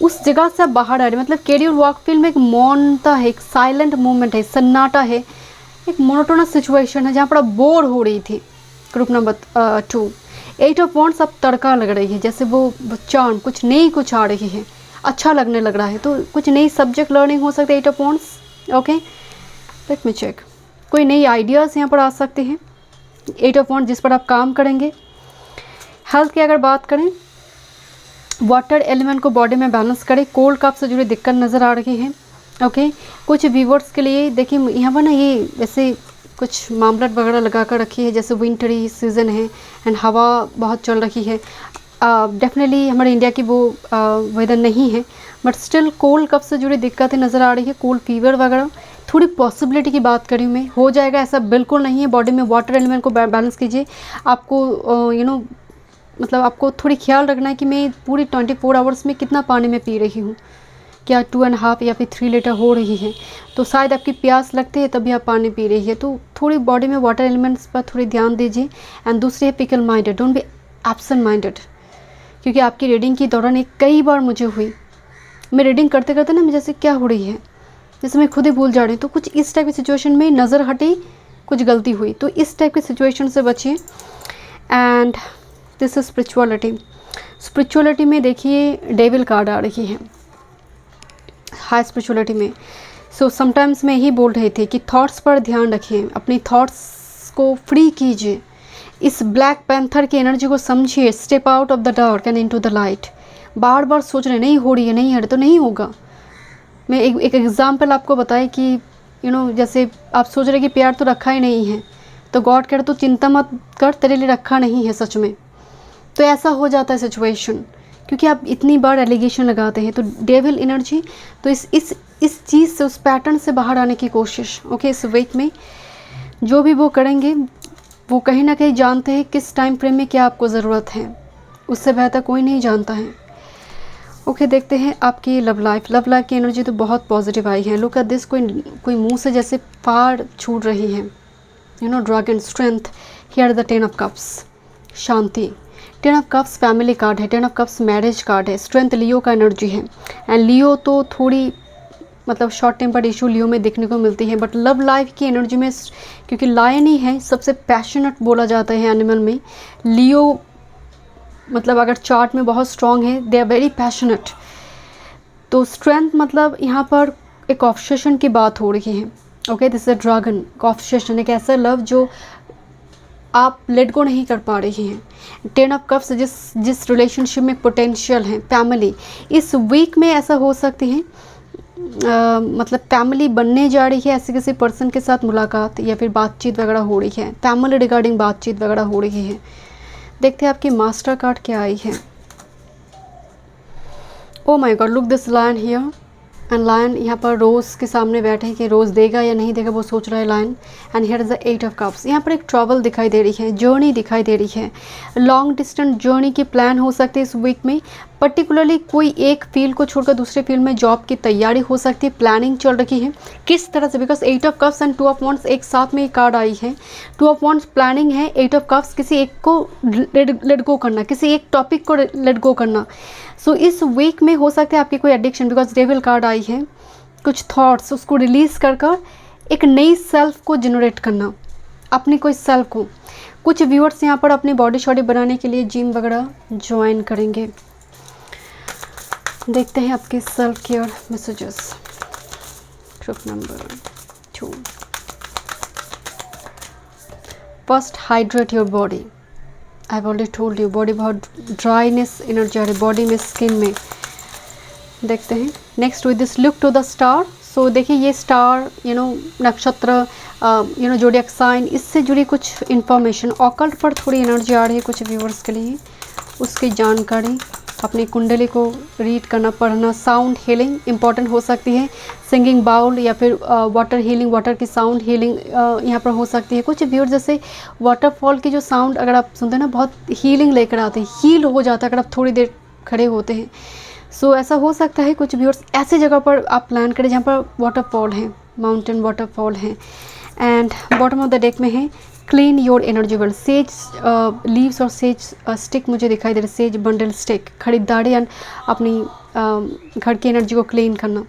उस जगह से आप बाहर आ रहे हैं. मतलब कैरियर, वर्क, फील्ड में एक मौनता है, एक साइलेंट मूवमेंट है, सन्नाटा है, एक मोनोटोनस सिचुएशन है जहाँ पर आप बोर हो रही थी. ग्रुप नंबर 2, 8 ऑफ वॉन्ड्स अब तड़का लग रही है, जैसे वो चार्म कुछ नई कुछ आ रही है, अच्छा लगने लग रहा है. तो कुछ नई सब्जेक्ट लर्निंग हो सकती है 8 of wands. Okay, let me check. कोई नई आइडियाज़ यहाँ पर आ सकते हैं 8 ऑफ वॉन्ड्स जिस पर आप काम करेंगे. हेल्थ की अगर बात करें, वाटर एलिमेंट को बॉडी में बैलेंस करें. कोल्ड कफ से जुड़ी दिक्कत नज़र आ रही है. ओके, कुछ व्यूवर्स के लिए देखिए यहाँ पर ना ये वैसे कुछ मामलत वगैरह लगा कर रखी है, जैसे विंटरी सीज़न है एंड हवा बहुत चल रही है. डेफिनेटली हमारे इंडिया की वो वेदर नहीं है, बट स्टिल कोल्ड कफ से जुड़ी दिक्कतें नज़र आ रही है, कोल्ड फीवर वगैरह. थोड़ी पॉसिबिलिटी की बात करी मैं, हो जाएगा ऐसा बिल्कुल नहीं है. बॉडी में वाटर एलिमेंट को बैलेंस कीजिए. आपको मतलब आपको थोड़ी ख्याल रखना है कि मैं पूरी 24 आवर्स में कितना पानी में पी रही हूँ, क्या 2.5 या फिर 3 लीटर हो रही है. तो शायद आपकी प्यास लगती है तभी आप पानी पी रही है. तो थोड़ी बॉडी में वाटर एलिमेंट्स पर थोड़ी ध्यान दीजिए. एंड दूसरी है pickle minded, don't be absent minded, क्योंकि आपकी रीडिंग की दौरान एक कई बार मुझे हुई, मैं रीडिंग करते करते ना जैसे क्या हो रही है, जैसे मैं खुद ही भूल जा रही हूँ. तो कुछ इस टाइप की सिचुएशन में नज़र हटी, कुछ गलती हुई, तो इस टाइप की सिचुएशन से बचिए. And this is spirituality. Spirituality में देखिए डेविल कार्ड आ रही है हाई स्पिरिचुअलिटी में. सो समटाइम्स मैं ही बोल रही थी कि थॉट्स पर ध्यान रखिए, अपनी थॉट्स को फ्री कीजिए. इस ब्लैक पैंथर की एनर्जी को समझिए. Step out of the dark and into the light. बार बार सोच रहे नहीं हो रही है, नहीं है तो नहीं होगा. मैं एक एग्जाम्पल आपको बताए कि जैसे आप सोच रहे कि प्यार तो रखा ही नहीं है, तो गॉड कह रहे तो चिंता मत कर, तेरे लिए रखा नहीं है सच में. तो ऐसा हो जाता है सिचुएशन, क्योंकि आप इतनी बार एलिगेशन लगाते हैं. तो डेविल एनर्जी, तो इस चीज़ से, उस पैटर्न से बाहर आने की कोशिश. ओके, इस वीक में जो भी वो करेंगे, वो कहीं ना कहीं जानते हैं किस टाइम फ्रेम में क्या आपको ज़रूरत है, उससे बेहतर कोई नहीं जानता है. ओके, देखते हैं आपकी लव लाइफ. लव लाइफ की एनर्जी तो बहुत पॉजिटिव आई है. लुक एट दिस, कोई मुंह से जैसे फाड़ छूट रही है. Dragon, strength. Here the 10 of cups, Shanti. 10 of cups family card है, 10 ऑफ कप्स मैरिज कार्ड है. स्ट्रेंथ लियो का एनर्जी है. एंड लियो तो थोड़ी मतलब शॉर्ट टेम्पर्ड इशू लियो में देखने को मिलती है. बट लव लाइफ की एनर्जी में, क्योंकि लायन ही है सबसे पैशनेट बोला जाता है एनिमल में, लियो मतलब अगर चार्ट में बहुत स्ट्रॉन्ग है, दे आर वेरी पैशनेट. तो स्ट्रेंथ मतलब यहाँ पर एक ऑब्सेशन की बात हो रही है. Okay, this is a dragon. Obsession एक ऐसा लव जो आप लेट गो नहीं कर पा रही हैं. 10 ऑफ कप्स जिस रिलेशनशिप में पोटेंशियल है, फैमिली. इस वीक में ऐसा हो सकती है मतलब फैमिली बनने जा रही है, ऐसे किसी पर्सन के साथ मुलाकात या फिर बातचीत वगैरह हो रही है, फैमिली रिगार्डिंग बातचीत वगैरह हो रही है. देखते हैं आपकी मास्टर कार्ड क्या आई है. Oh my god, look this lion here. And lion यहाँ पर रोज़ के सामने बैठे हैं कि रोज़ देगा या नहीं देगा वो सोच रहा है lion. And here is the 8 of cups. यहाँ पर एक ट्रैवल दिखाई दे रही है, जर्नी दिखाई दे रही है, लॉन्ग डिस्टेंस जर्नी की प्लान हो सकती है इस वीक में। पर्टिकुलरली कोई एक फील्ड को छोड़कर दूसरे फील्ड में जॉब की तैयारी हो सकती है, प्लानिंग चल रही है। किस तरह से, because 8 of cups and 2 of wands एक साथ में कार्ड आई है। 2 ऑफ वॉन्ड्स प्लानिंग है, 8 ऑफ कप्स किसी एक को लेट गो करना, किसी एक टॉपिक को लेट गो करना। सो इस वीक में हो सकता है आपकी कोई एडिक्शन, बिकॉज डेविल कार्ड आई है, कुछ थॉट्स उसको रिलीज़ कर कर एक नई सेल्फ को जनरेट करना, अपनी कोई सेल्फ को। कुछ व्यूअर्स यहाँ पर अपनी बॉडी शॉडी बनाने के लिए जिम वगैरह ज्वाइन करेंगे। देखते हैं आपके self care messages. Group number 2, first hydrate your body. I have already told you, body बहुत ड्राइनेस एनर्जी आ रही है बॉडी में, स्किन में। देखते हैं next with this look to the star. So देखिए ये स्टार नक्षत्र जोडियक साइन, इससे जुड़ी कुछ इन्फॉर्मेशन, ऑकल्ट पर थोड़ी एनर्जी आ रही है कुछ व्यूवर्स के लिए, उसकी जानकारी, अपनी कुंडली को रीड करना, पढ़ना। साउंड हीलिंग इंपॉर्टेंट हो सकती है, सिंगिंग बाउल या फिर वाटर हीलिंग, वाटर की साउंड हीलिंग यहाँ पर हो सकती है। कुछ व्यूअर्स जैसे वाटरफॉल की जो साउंड अगर आप सुनते हैं ना, बहुत हीलिंग लेकर आते हैं, हील हो जाता है अगर आप थोड़ी देर खड़े होते हैं। सो ऐसा हो सकता है कुछ व्यूअर्स ऐसे जगह पर आप प्लान करें जहाँ पर वाटरफॉल है, माउंटेन वाटरफॉल है। And bottom of the deck में है clean your energy world. Says leaves और सेज स्टिक मुझे दिखाई दे रहा है, सेज बंडल स्टिक, खरीदारी एंड अपनी घर की एनर्जी को क्लीन करना।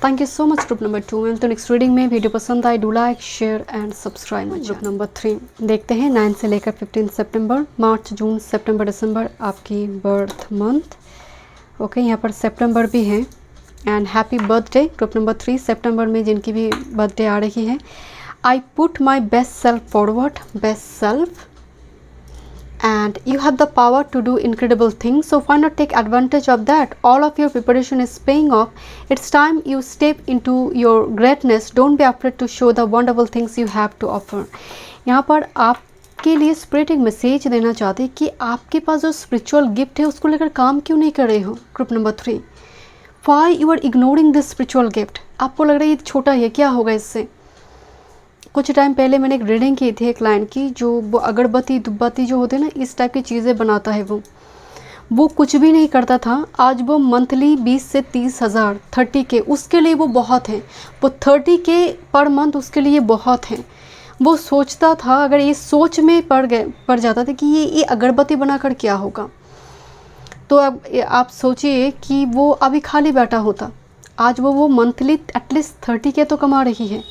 Thank you so much group number 2 ma'am. तो नेक्स्ट रीडिंग में वीडियो पसंद आए do like share and subscribe. Group number 3 देखते हैं 9 से लेकर 15 सितंबर, मार्च, जून, सितंबर, दिसंबर आपकी बर्थ मंथ। ओके यहाँ पर सितंबर भी है and happy birthday group number 3 सितंबर में जिनकी भी बर्थडे आ रही है। I put my best self forward, best self, and you have the power to do incredible things. So why not take advantage of that? All of your preparation is paying off. It's time you step into your greatness. Don't be afraid to show the wonderful things you have to offer. यहाँ पर आपके लिए spirit एक message देना चाहते हैं कि आपके पास जो स्पिरिचुअल गिफ्ट है उसको लेकर काम क्यों नहीं कर रहे हो। Group number 3 Why you are ignoring this spiritual gift? आपको लग रहा है ये छोटा है, क्या होगा इससे। कुछ टाइम पहले मैंने एक रीडिंग की थी एक क्लाइंट की, जो वो अगरबत्ती दुब्बत्ती जो होते हैं ना, इस टाइप की चीज़ें बनाता है। वो कुछ भी नहीं करता था, आज वो मंथली 20 से 30 हज़ार 30 के उसके लिए वो बहुत है। वो 30 के पर मंथ उसके लिए बहुत है। वो सोचता था, अगर ये सोच में पड़ जाता था कि ये अगरबत्ती बनाकर क्या होगा, तो अब आप सोचिए कि वो अभी खाली बैठा होता। आज वो मंथली एटलीस्ट 30 के तो कमा रही है।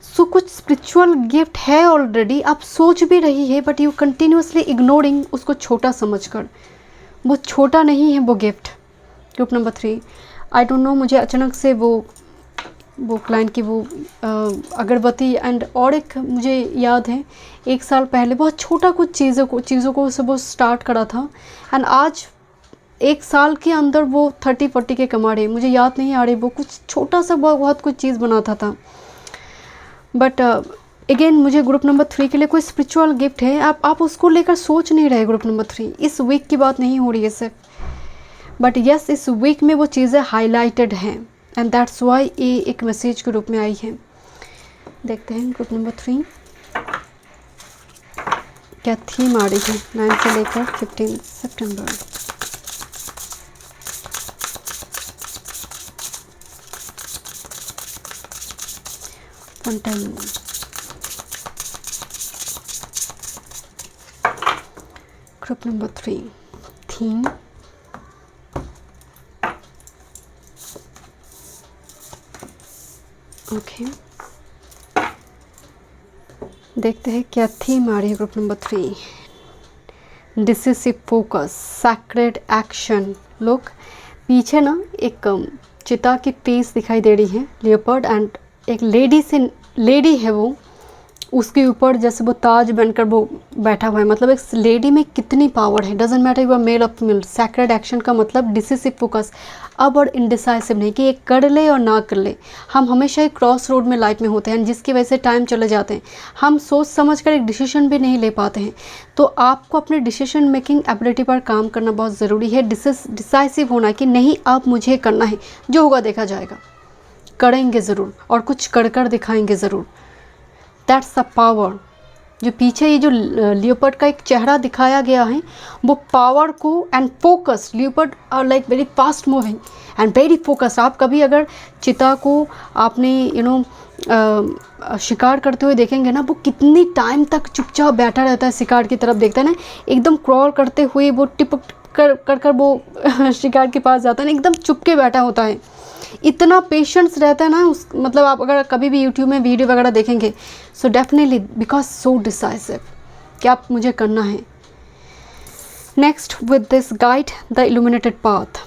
सो कुछ स्पिरिचुअल गिफ्ट है ऑलरेडी, आप सोच भी रही है, बट यू कंटिन्यूसली इग्नोरिंग उसको छोटा समझकर। वो छोटा नहीं है वो gift. Group number 3 I don't know, मुझे अचानक से वो क्लाइंट की वो अगरबत्ती एंड और एक मुझे याद है 1 साल पहले बहुत छोटा कुछ चीज़ों को सब वो स्टार्ट करा था एंड आज 1 साल के अंदर वो 30-40 के कमा रहे। मुझे याद नहीं आ रही वो कुछ छोटा सा बहुत कुछ चीज़ बनाता था। बट अगेन मुझे ग्रुप नंबर 3 के लिए कोई स्पिरिचुअल गिफ्ट है, आप उसको लेकर सोच नहीं रहे। ग्रुप नंबर 3 इस वीक की बात नहीं हो रही है सिर्फ, बट यस इस वीक में वो चीज़ें हाईलाइटेड हैं एंड दैट्स वाई ये एक मैसेज के रूप में आई है। देखते हैं ग्रुप नंबर 3 क्या थीम आ रही है 9 से लेकर 15 सितंबर। ग्रुप नंबर 3 थीम ओके देखते हैं क्या थीम आ रही है group number 3। Decisive focus, sacred action. लोग पीछे ना एक चिता की फेस दिखाई दे रही है, लियोपर्ड, एंड एक लेडी है वो उसके ऊपर जैसे वो ताज बनकर वो बैठा हुआ है, मतलब एक लेडी में कितनी पावर है। Doesn't matter you are male of female. Sacred action का मतलब डिसिसिव फोकस, अब और इंडिसाइसिव नहीं कि एक कर ले और ना कर ले। हम हमेशा एक क्रॉस रोड में लाइफ में होते हैं जिसकी वजह से टाइम चले जाते हैं, हम सोच समझ कर एक डिसीजन भी नहीं ले पाते हैं। तो आपको अपने डिसीजन मेकिंग एबिलिटी पर काम करना बहुत ज़रूरी है। डिसाइसिव होना कि नहीं अब मुझे करना है, जो होगा देखा जाएगा, करेंगे ज़रूर और कुछ कर कर दिखाएंगे ज़रूर। That's the power. जो पीछे ये जो लियोपर्ड का एक चेहरा दिखाया गया है, वो पावर को and focus, leopard are like very fast moving and very focused. आप कभी अगर चीता को आपने शिकार करते हुए देखेंगे ना, वो कितनी टाइम तक चुपचाप बैठा रहता है, शिकार की तरफ देखता है ना, एकदम क्रॉल करते हुए वो टिपक कर वो शिकार के पास जाता है ना, एकदम चुप के बैठा होता है। इतना पेशेंस रहता है ना उस, मतलब आप अगर कभी भी यूट्यूब में वीडियो वगैरह देखेंगे, so definitely because so decisive कि आप मुझे करना है। Next with this guide the illuminated path.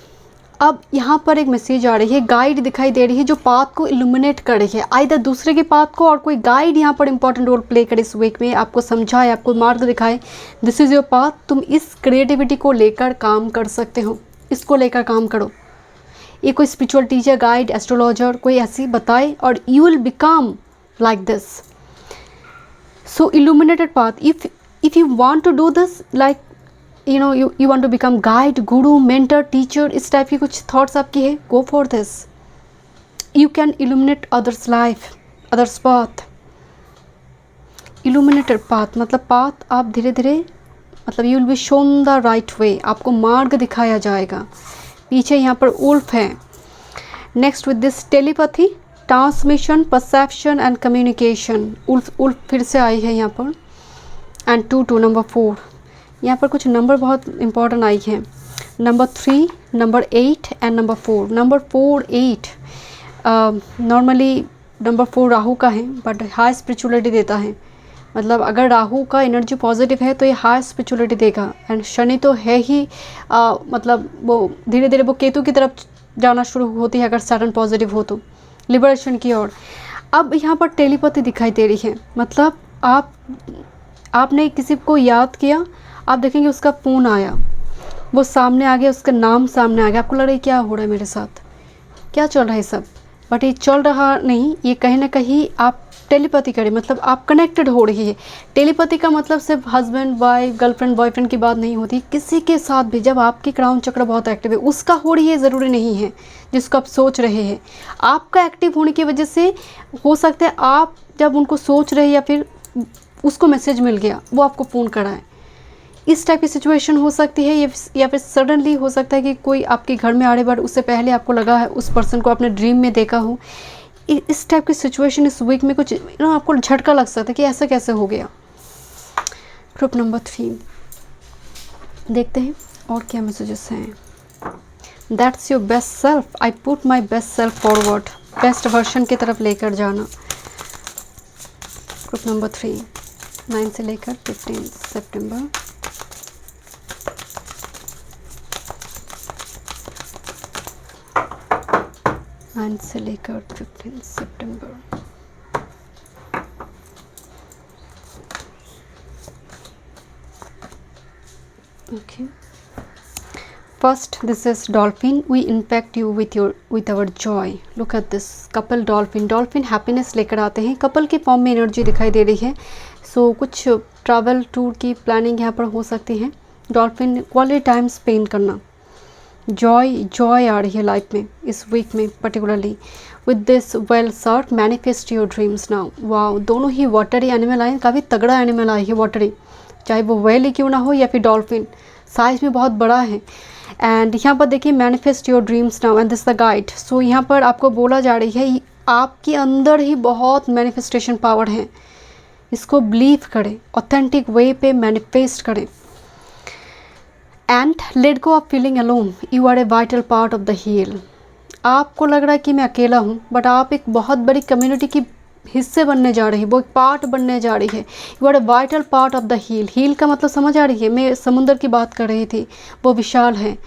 अब यहाँ पर एक मैसेज आ रही है, गाइड दिखाई दे रही है जो पाथ को इल्यूमिनेट कर रही है, आइदर दूसरे के पाथ को और कोई गाइड यहाँ पर इंपॉर्टेंट रोल प्ले करे इस वीक में, आपको समझाए, आपको मार्ग दिखाए, दिस इज़ योर पाथ। तुम इस क्रिएटिविटी को लेकर काम कर सकते हो, इसको लेकर काम करो। ये कोई स्पिरिचुअल टीचर, गाइड, एस्ट्रोलॉजर कोई ऐसी बताए और you will become like this. So illuminated path, if you want to do this, like you want to become guide, guru, mentor, teacher, इस टाइप की कुछ थॉट्स आपकी है, go for this. You can illuminate others life, others path. Illuminated path मतलब path आप धीरे धीरे, मतलब you will be shown the right way, आपको मार्ग दिखाया जाएगा। पीछे यहाँ पर उल्फ है। Next with this telepathy, transmission, perception and communication. Wolf फिर से आई है यहाँ पर। एंड 2 नंबर 4, यहाँ पर कुछ नंबर बहुत इंपॉर्टेंट आई हैं, number 3, number 8 and number 4। Number 4, 8 normally number 4 Rahu का है, बट हाई स्पिरिचुअलिटी देता है। मतलब अगर राहु का एनर्जी पॉजिटिव है तो ये हाई स्पिरिचुअलिटी देगा। एंड शनि तो है ही मतलब वो धीरे धीरे वो केतु की तरफ जाना शुरू होती है अगर सैटर्न पॉजिटिव हो तो, लिबरेशन की ओर। अब यहाँ पर टेलीपैथी दिखाई दे रही है, मतलब आपने किसी को याद किया, आप देखेंगे उसका फ़ोन आया, वो सामने आ गया, उसका नाम सामने आ गया, आपको लग रहा है क्या हो रहा है मेरे साथ, क्या चल रहा है सब, बट ये चल रहा नहीं, ये कहीं ना कहीं आप टेलीपैथी करें, मतलब आप कनेक्टेड हो रही है। टेलीपैथी का मतलब सिर्फ हस्बैंड वाइफ, गर्लफ्रेंड बॉयफ्रेंड की बात नहीं होती, किसी के साथ भी जब आपकी क्राउन चक्र बहुत एक्टिव है, उसका हो रही है ज़रूरी नहीं है जिसको आप सोच रहे हैं। आपका एक्टिव होने की वजह से हो सकता है आप जब उनको सोच रहे या फिर उसको मैसेज मिल गया, वो आपको फ़ोन कराए, इस टाइप की सिचुएशन हो सकती है। या फिर सडनली हो सकता है कि कोई आपके घर में आ रहे, बट उससे पहले आपको लगा है उस पर्सन को आपने ड्रीम में देखा हो। इस टाइप की सिचुएशन इस वीक में कुछ आपको झटका लग सकता है कि ऐसा कैसे हो गया। ग्रुप नंबर 3 देखते हैं और क्या मैसेजेस हैं। That's your best self, I put my best self forward, best version की तरफ लेकर जाना। ग्रुप नंबर 3 9 से लेकर 15 सितंबर। से लेकर 15 सितंबर। Okay, first this is dolphin, we impact you with our joy. Look at this couple dolphin. Dolphin happiness लेकर आते हैं, कपल के फॉर्म में एनर्जी दिखाई दे रही है। सो कुछ ट्रैवल टूर की प्लानिंग यहाँ पर हो सकती है। डॉल्फिन क्वालिटी टाइम स्पेंड करना, जॉय आ रही है लाइफ में इस वीक में particularly. With this whale shark manifest your dreams now. Wow, दोनों ही वाटरी एनिमल आए, काफ़ी तगड़ा एनिमल आई है वाटरी, चाहे वो वेल ही क्यों ना हो या फिर डॉल्फिन, साइज में बहुत बड़ा है। एंड यहाँ पर देखिए manifest your dreams now and this the guide. So यहाँ पर आपको बोला जा रही है आपके अंदर ही बहुत मैनिफेस्टेशन पावर है, इसको बिलीव करें, ऑथेंटिक वे पे मैनिफेस्ट करें। And let go of feeling alone, you are a vital part of the wheel. आपको लग रहा है कि मैं अकेला हूँ, बट आप एक बहुत बड़ी कम्युनिटी की हिस्से बनने जा रही है, वो एक पार्ट बनने जा रही है। You are a vital part of the wheel. Wheel का मतलब समझ आ रही है, मैं समुद्र की बात कर रही थी, वो विशाल है,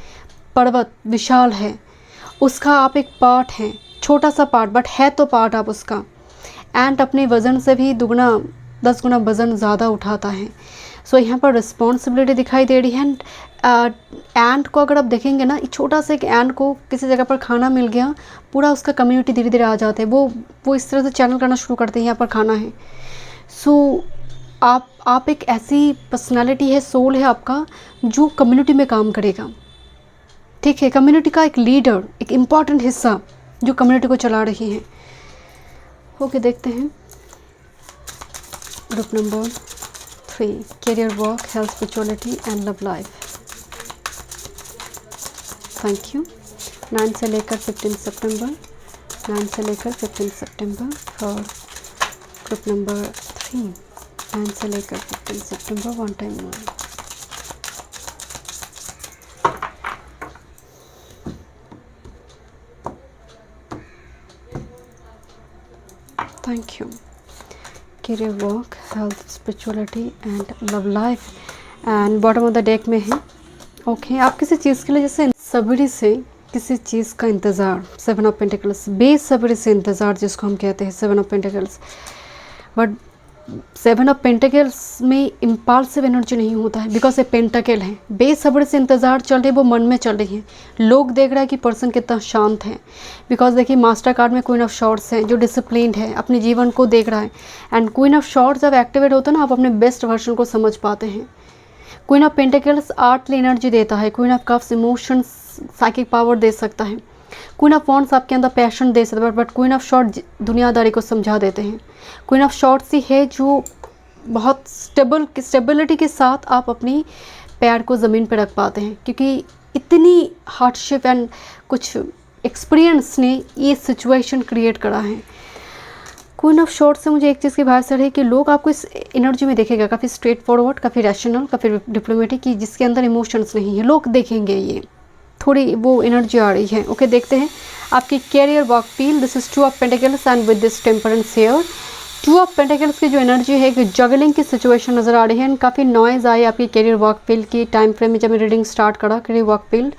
पर्वत विशाल है, उसका आप एक पार्ट हैं, छोटा सा पार्ट, बट है तो पार्ट आप उसका। एंड अपने वज़न से भी दुगना 10 गुना वज़न ज़्यादा उठाता है। सो यहाँ पर रिस्पॉन्सिबिलिटी दिखाई दे रही है। एंट को अगर आप देखेंगे ना, छोटा सा एक एंट को किसी जगह पर खाना मिल गया, पूरा उसका कम्युनिटी धीरे धीरे आ जाता है, वो इस तरह से चैनल करना शुरू करते हैं यहाँ पर खाना है। सो आप एक ऐसी पर्सनालिटी है, सोल है आपका, जो कम्युनिटी में काम करेगा, ठीक है। कम्युनिटी का एक लीडर, एक इम्पॉर्टेंट हिस्सा जो कम्युनिटी को चला रही है। ओके, देखते हैं group number 3, career, work, health, spirituality and love life. Thank you. 9 से लेकर 15 सितंबर, 9 से लेकर 15 सितंबर फॉर ग्रुप नंबर 3, 9 से लेकर 15 सितंबर, one time more. Thank you. Career, work, health, spirituality and love life and bottom of the deck में है। Okay, आप किसी चीज़ के लिए जैसे सब्री से किसी चीज़ का इंतज़ार, 7 ऑफ पेंटिकल्स, बेसब्री से इंतज़ार जिसको हम कहते हैं 7 of pentacles. But 7 of pentacles में इम्पल्सिव एनर्जी नहीं होता है, बिकॉज ये पेंटिकल है। बेसब्री से इंतज़ार चल रही है, वो मन में चल रही है। लोग देख रहा है कि पर्सन कितना शांत है, बिकॉज देखिए मास्टर कार्ड में क्वीन ऑफ शॉर्ट्स है, जो डिसिप्लिन्ड है, अपने जीवन को देख रहा है। एंड क्वीन ऑफ शॉर्ट्स जब एक्टिवेट होता है ना, आप अपने बेस्ट वर्जन को समझ पाते हैं। Queen of pentacles earthly energy देता है। Queen of cups emotions, psychic power दे सकता है। क्वीन ऑफ वॉन्ड्स आपके अंदर पैशन दे सकता है, बट क्वीन ऑफ शॉर्ट दुनियादारी को समझा देते हैं। क्वीन ऑफ शॉर्ट्स ही है जो बहुत स्टेबिलिटी के साथ आप अपनी पैर को ज़मीन पर रख पाते हैं, क्योंकि इतनी हार्डशिप एंड कुछ एक्सपीरियंस ने ये सिचुएशन क्रिएट करा है। क्वीन ऑफ शॉर्ट्स से मुझे एक चीज़ की बात सर है कि लोग आपको इस एनर्जी में देखेगा, काफ़ी स्ट्रेट फॉरवर्ड, काफ़ी रैशनल, काफ़ी डिप्लोमेटिक, की जिसके अंदर इमोशंस नहीं है। लोग देखेंगे, ये थोड़ी वो एनर्जी आ रही है। ओके, देखते हैं आपकी career, work field. This is 2 of pentacles and with this temperance here. 2 of pentacles की जो एनर्जी है, कि जगलिंग की सिचुएशन नज़र आ रही है। काफ़ी नॉइज़ आई आपकी कैरियर वर्क फील्ड की टाइम फ्रेम में जब मैं रीडिंग स्टार्ट करा। कैरियर वर्क फील्ड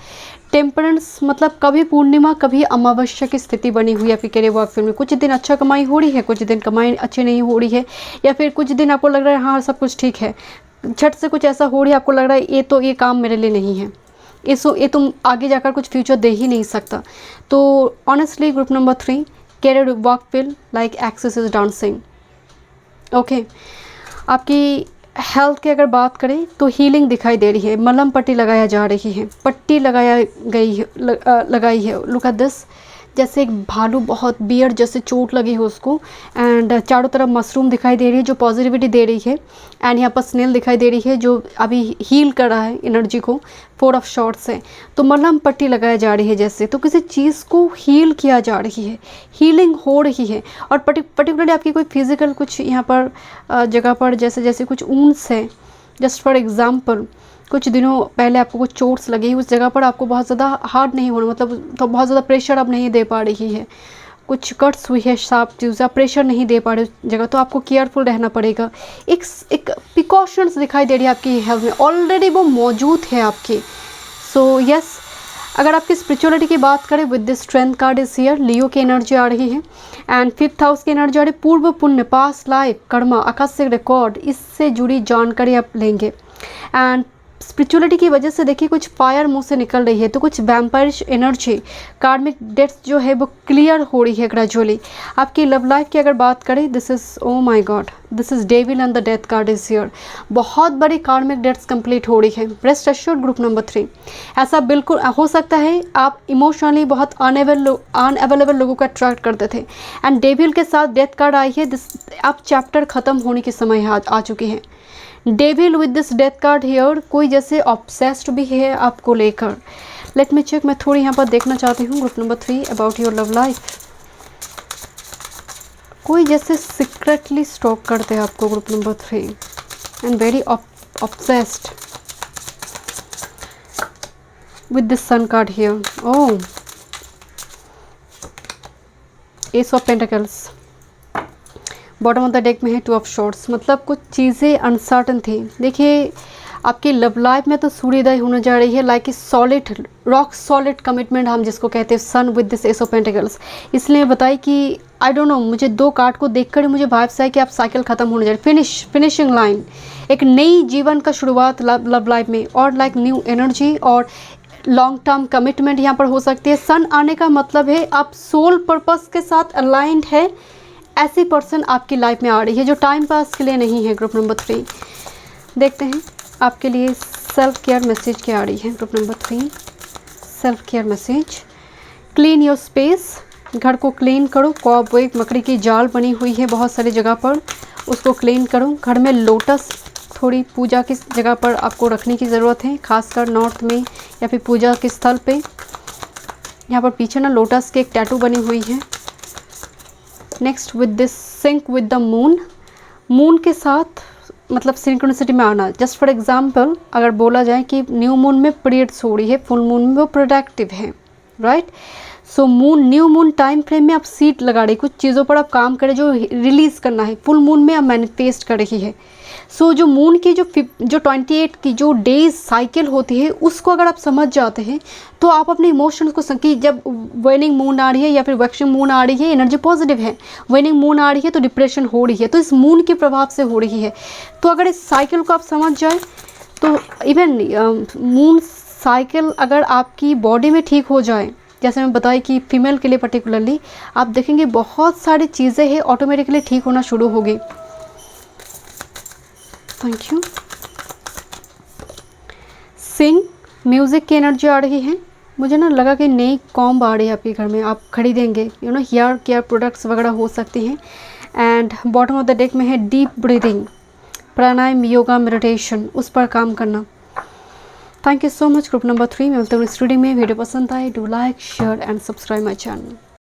टेम्परेंस मतलब कभी पूर्णिमा कभी अमावस्या की स्थिति बनी हुई है आपकी कैरियर वर्क फील्ड में। कुछ दिन अच्छा कमाई हो रही है, कुछ दिन कमाई अच्छी नहीं हो रही है, या फिर कुछ दिन आपको लग रहा है हाँ सब कुछ ठीक है, झट से कुछ ऐसा हो रही है आपको लग रहा है ये काम मेरे लिए नहीं है, ये तुम आगे जाकर कुछ फ्यूचर दे ही नहीं सकता। तो honestly group number 3, career work field like access is dancing. Okay, आपकी हेल्थ की अगर बात करें तो हीलिंग दिखाई दे रही है। मलहम पट्टी लगाया जा रही है, पट्टी लगाई है। लुक एट दिस, जैसे एक भालू बहुत बियर जैसे चोट लगी हो उसको, एंड चारों तरफ मशरूम दिखाई दे रही है जो पॉजिटिविटी दे रही है। एंड यहाँ पर स्नेल दिखाई दे रही है जो अभी हील कर रहा है एनर्जी को। 4 ऑफ शॉर्ट्स है, तो मलहम पट्टी लगाई जा रही है जैसे, तो किसी चीज़ को हील किया जा रही है, हीलिंग हो रही है। और पर्टिकुलरली आपकी कोई फिजिकल कुछ यहाँ पर जगह पर जैसे कुछ ऊंस है। जस्ट फॉर एग्जाम्पल, कुछ दिनों पहले आपको कुछ चोट्स लगी, उस जगह पर आपको बहुत ज़्यादा हार्ड नहीं होना, मतलब तो बहुत ज़्यादा प्रेशर अब नहीं दे पा रही है। कुछ कट्स हुई है, शार्प चीज़, आप प्रेशर नहीं दे पा रहे उस जगह, तो आपको केयरफुल रहना पड़ेगा। एक प्रिकॉशंस दिखाई दे रही है आपकी हेल्थ में, ऑलरेडी वो मौजूद है आपकी। सो यस, अगर आपकी स्पिरिचुअलिटी की बात करें, with this strength card is here, Leo की एनर्जी आ रही है। एंड 5th हाउस की एनर्जी आ रही है, पूर्व पुण्य, past life, karma, akashic record, इससे जुड़ी जानकारी आप लेंगे। एंड स्पिरिचुअलिटी की वजह से देखिए कुछ फायर मुंह से निकल रही है, तो कुछ वैम्पायरिश एनर्जी, कार्मिक डेथ्स जो है वो क्लियर हो रही है ग्रेजुअली। आपकी लव लाइफ की अगर बात करें, this is O my God, this is devil and the death card is here. बहुत बड़ी कार्मिक डेथ्स कंप्लीट हो रही है। रेस्ट एश्योर्ड ग्रुप नंबर 3, ऐसा बिल्कुल हो सकता है आप इमोशनली बहुत अनअवेलेबल लोगों को अट्रैक्ट करते थे। एंड डेविल के साथ डेथ कार्ड आई है, आप चैप्टर ख़त्म होने के समय आ चुकी हैं। Devil with this death card here, कोई जैसे ऑब्सेस्ड भी है आपको लेकर। लेट मी चेक, मैं थोड़ी यहाँ पर देखना चाहती हूँ group number 3 about your love life. कोई जैसे सीक्रेटली स्टॉक करते हैं आपको group number 3 and very obsessed with this sun card here. Oh, ace of pentacles, bottom of the deck में है 2 ऑफ शॉर्ट्स, मतलब कुछ चीज़ें अनसर्टन थी। देखिए आपकी लव लाइफ में तो सूर्योदय होने जा रही है, like a solid rock solid commitment हम जिसको कहते हैं, सन with this S of pentacles. इसलिए बताइए कि आई डोंट नो, मुझे 2 कार्ड को देखकर ही मुझे वाइब्स है कि आप साइकिल ख़त्म होने जा रही है, फिनिशिंग लाइन, एक नई जीवन का शुरुआत लव लाइफ में, और लाइक न्यू एनर्जी और लॉन्ग टर्म कमिटमेंट यहाँ पर हो सकती है। सन आने का मतलब है आप सोल पर्पस के साथ अलाइंड है, ऐसी पर्सन आपकी लाइफ में आ रही है जो टाइम पास के लिए नहीं है। ग्रुप नंबर 3 देखते हैं आपके लिए सेल्फ केयर मैसेज क्या आ रही है। Group number 3 self care message, clean your space, घर को क्लीन करो। कॉबवेब मकड़ी की जाल बनी हुई है बहुत सारी जगह पर, उसको क्लीन करो। घर में लोटस थोड़ी पूजा की जगह पर आपको रखने की ज़रूरत है, खासकर नॉर्थ में या फिर पूजा के स्थल पे। यहाँ पर पीछे ना लोटस की एक टैटू बनी हुई है। Next with this sync with the moon, moon के साथ मतलब सिंक्रोनिसिटी में आना। जस्ट फॉर एग्जांपल अगर बोला जाए कि न्यू मून में पीरियड्स हो रही है, फुल मून में वो प्रोडक्टिव है, right. So moon, new moon time frame में आप सीट लगा रही, कुछ चीज़ों पर आप काम करें जो रिलीज़ करना है। फुल मून में आप मैनिफेस्ट कर रही है। सो जो मून की जो 28 की जो डेज साइकिल होती है, उसको अगर आप समझ जाते हैं तो आप अपने इमोशंस को कि जब वेनिंग मून आ रही है या फिर वैक्सिंग मून आ रही है, एनर्जी पॉजिटिव है। वेनिंग मून आ रही है तो डिप्रेशन हो रही है, तो इस मून के प्रभाव से हो रही है। तो अगर इस साइकिल को आप समझ जाए तो इवन मून साइकिल अगर आपकी बॉडी में ठीक हो जाए, जैसे मैं बताई कि फीमेल के लिए पर्टिकुलरली, आप देखेंगे बहुत सारी चीज़ें हैं ऑटोमेटिकली ठीक होना शुरू होगी। Thank you. सिंग, म्यूज़िक की एनर्जी आ रही है। मुझे ना लगा कि नई कॉम्ब आ रही है आपके घर में, आप खरीदेंगे, you know hair care products वगैरह हो सकती हैं। And bottom of the deck में है deep breathing, pranayama, yoga, meditation, उस पर काम करना। Thank you so much. Group number 3 में मिलते हैं इस रीडिंग में। वीडियो पसंद आए do like share and subscribe my channel.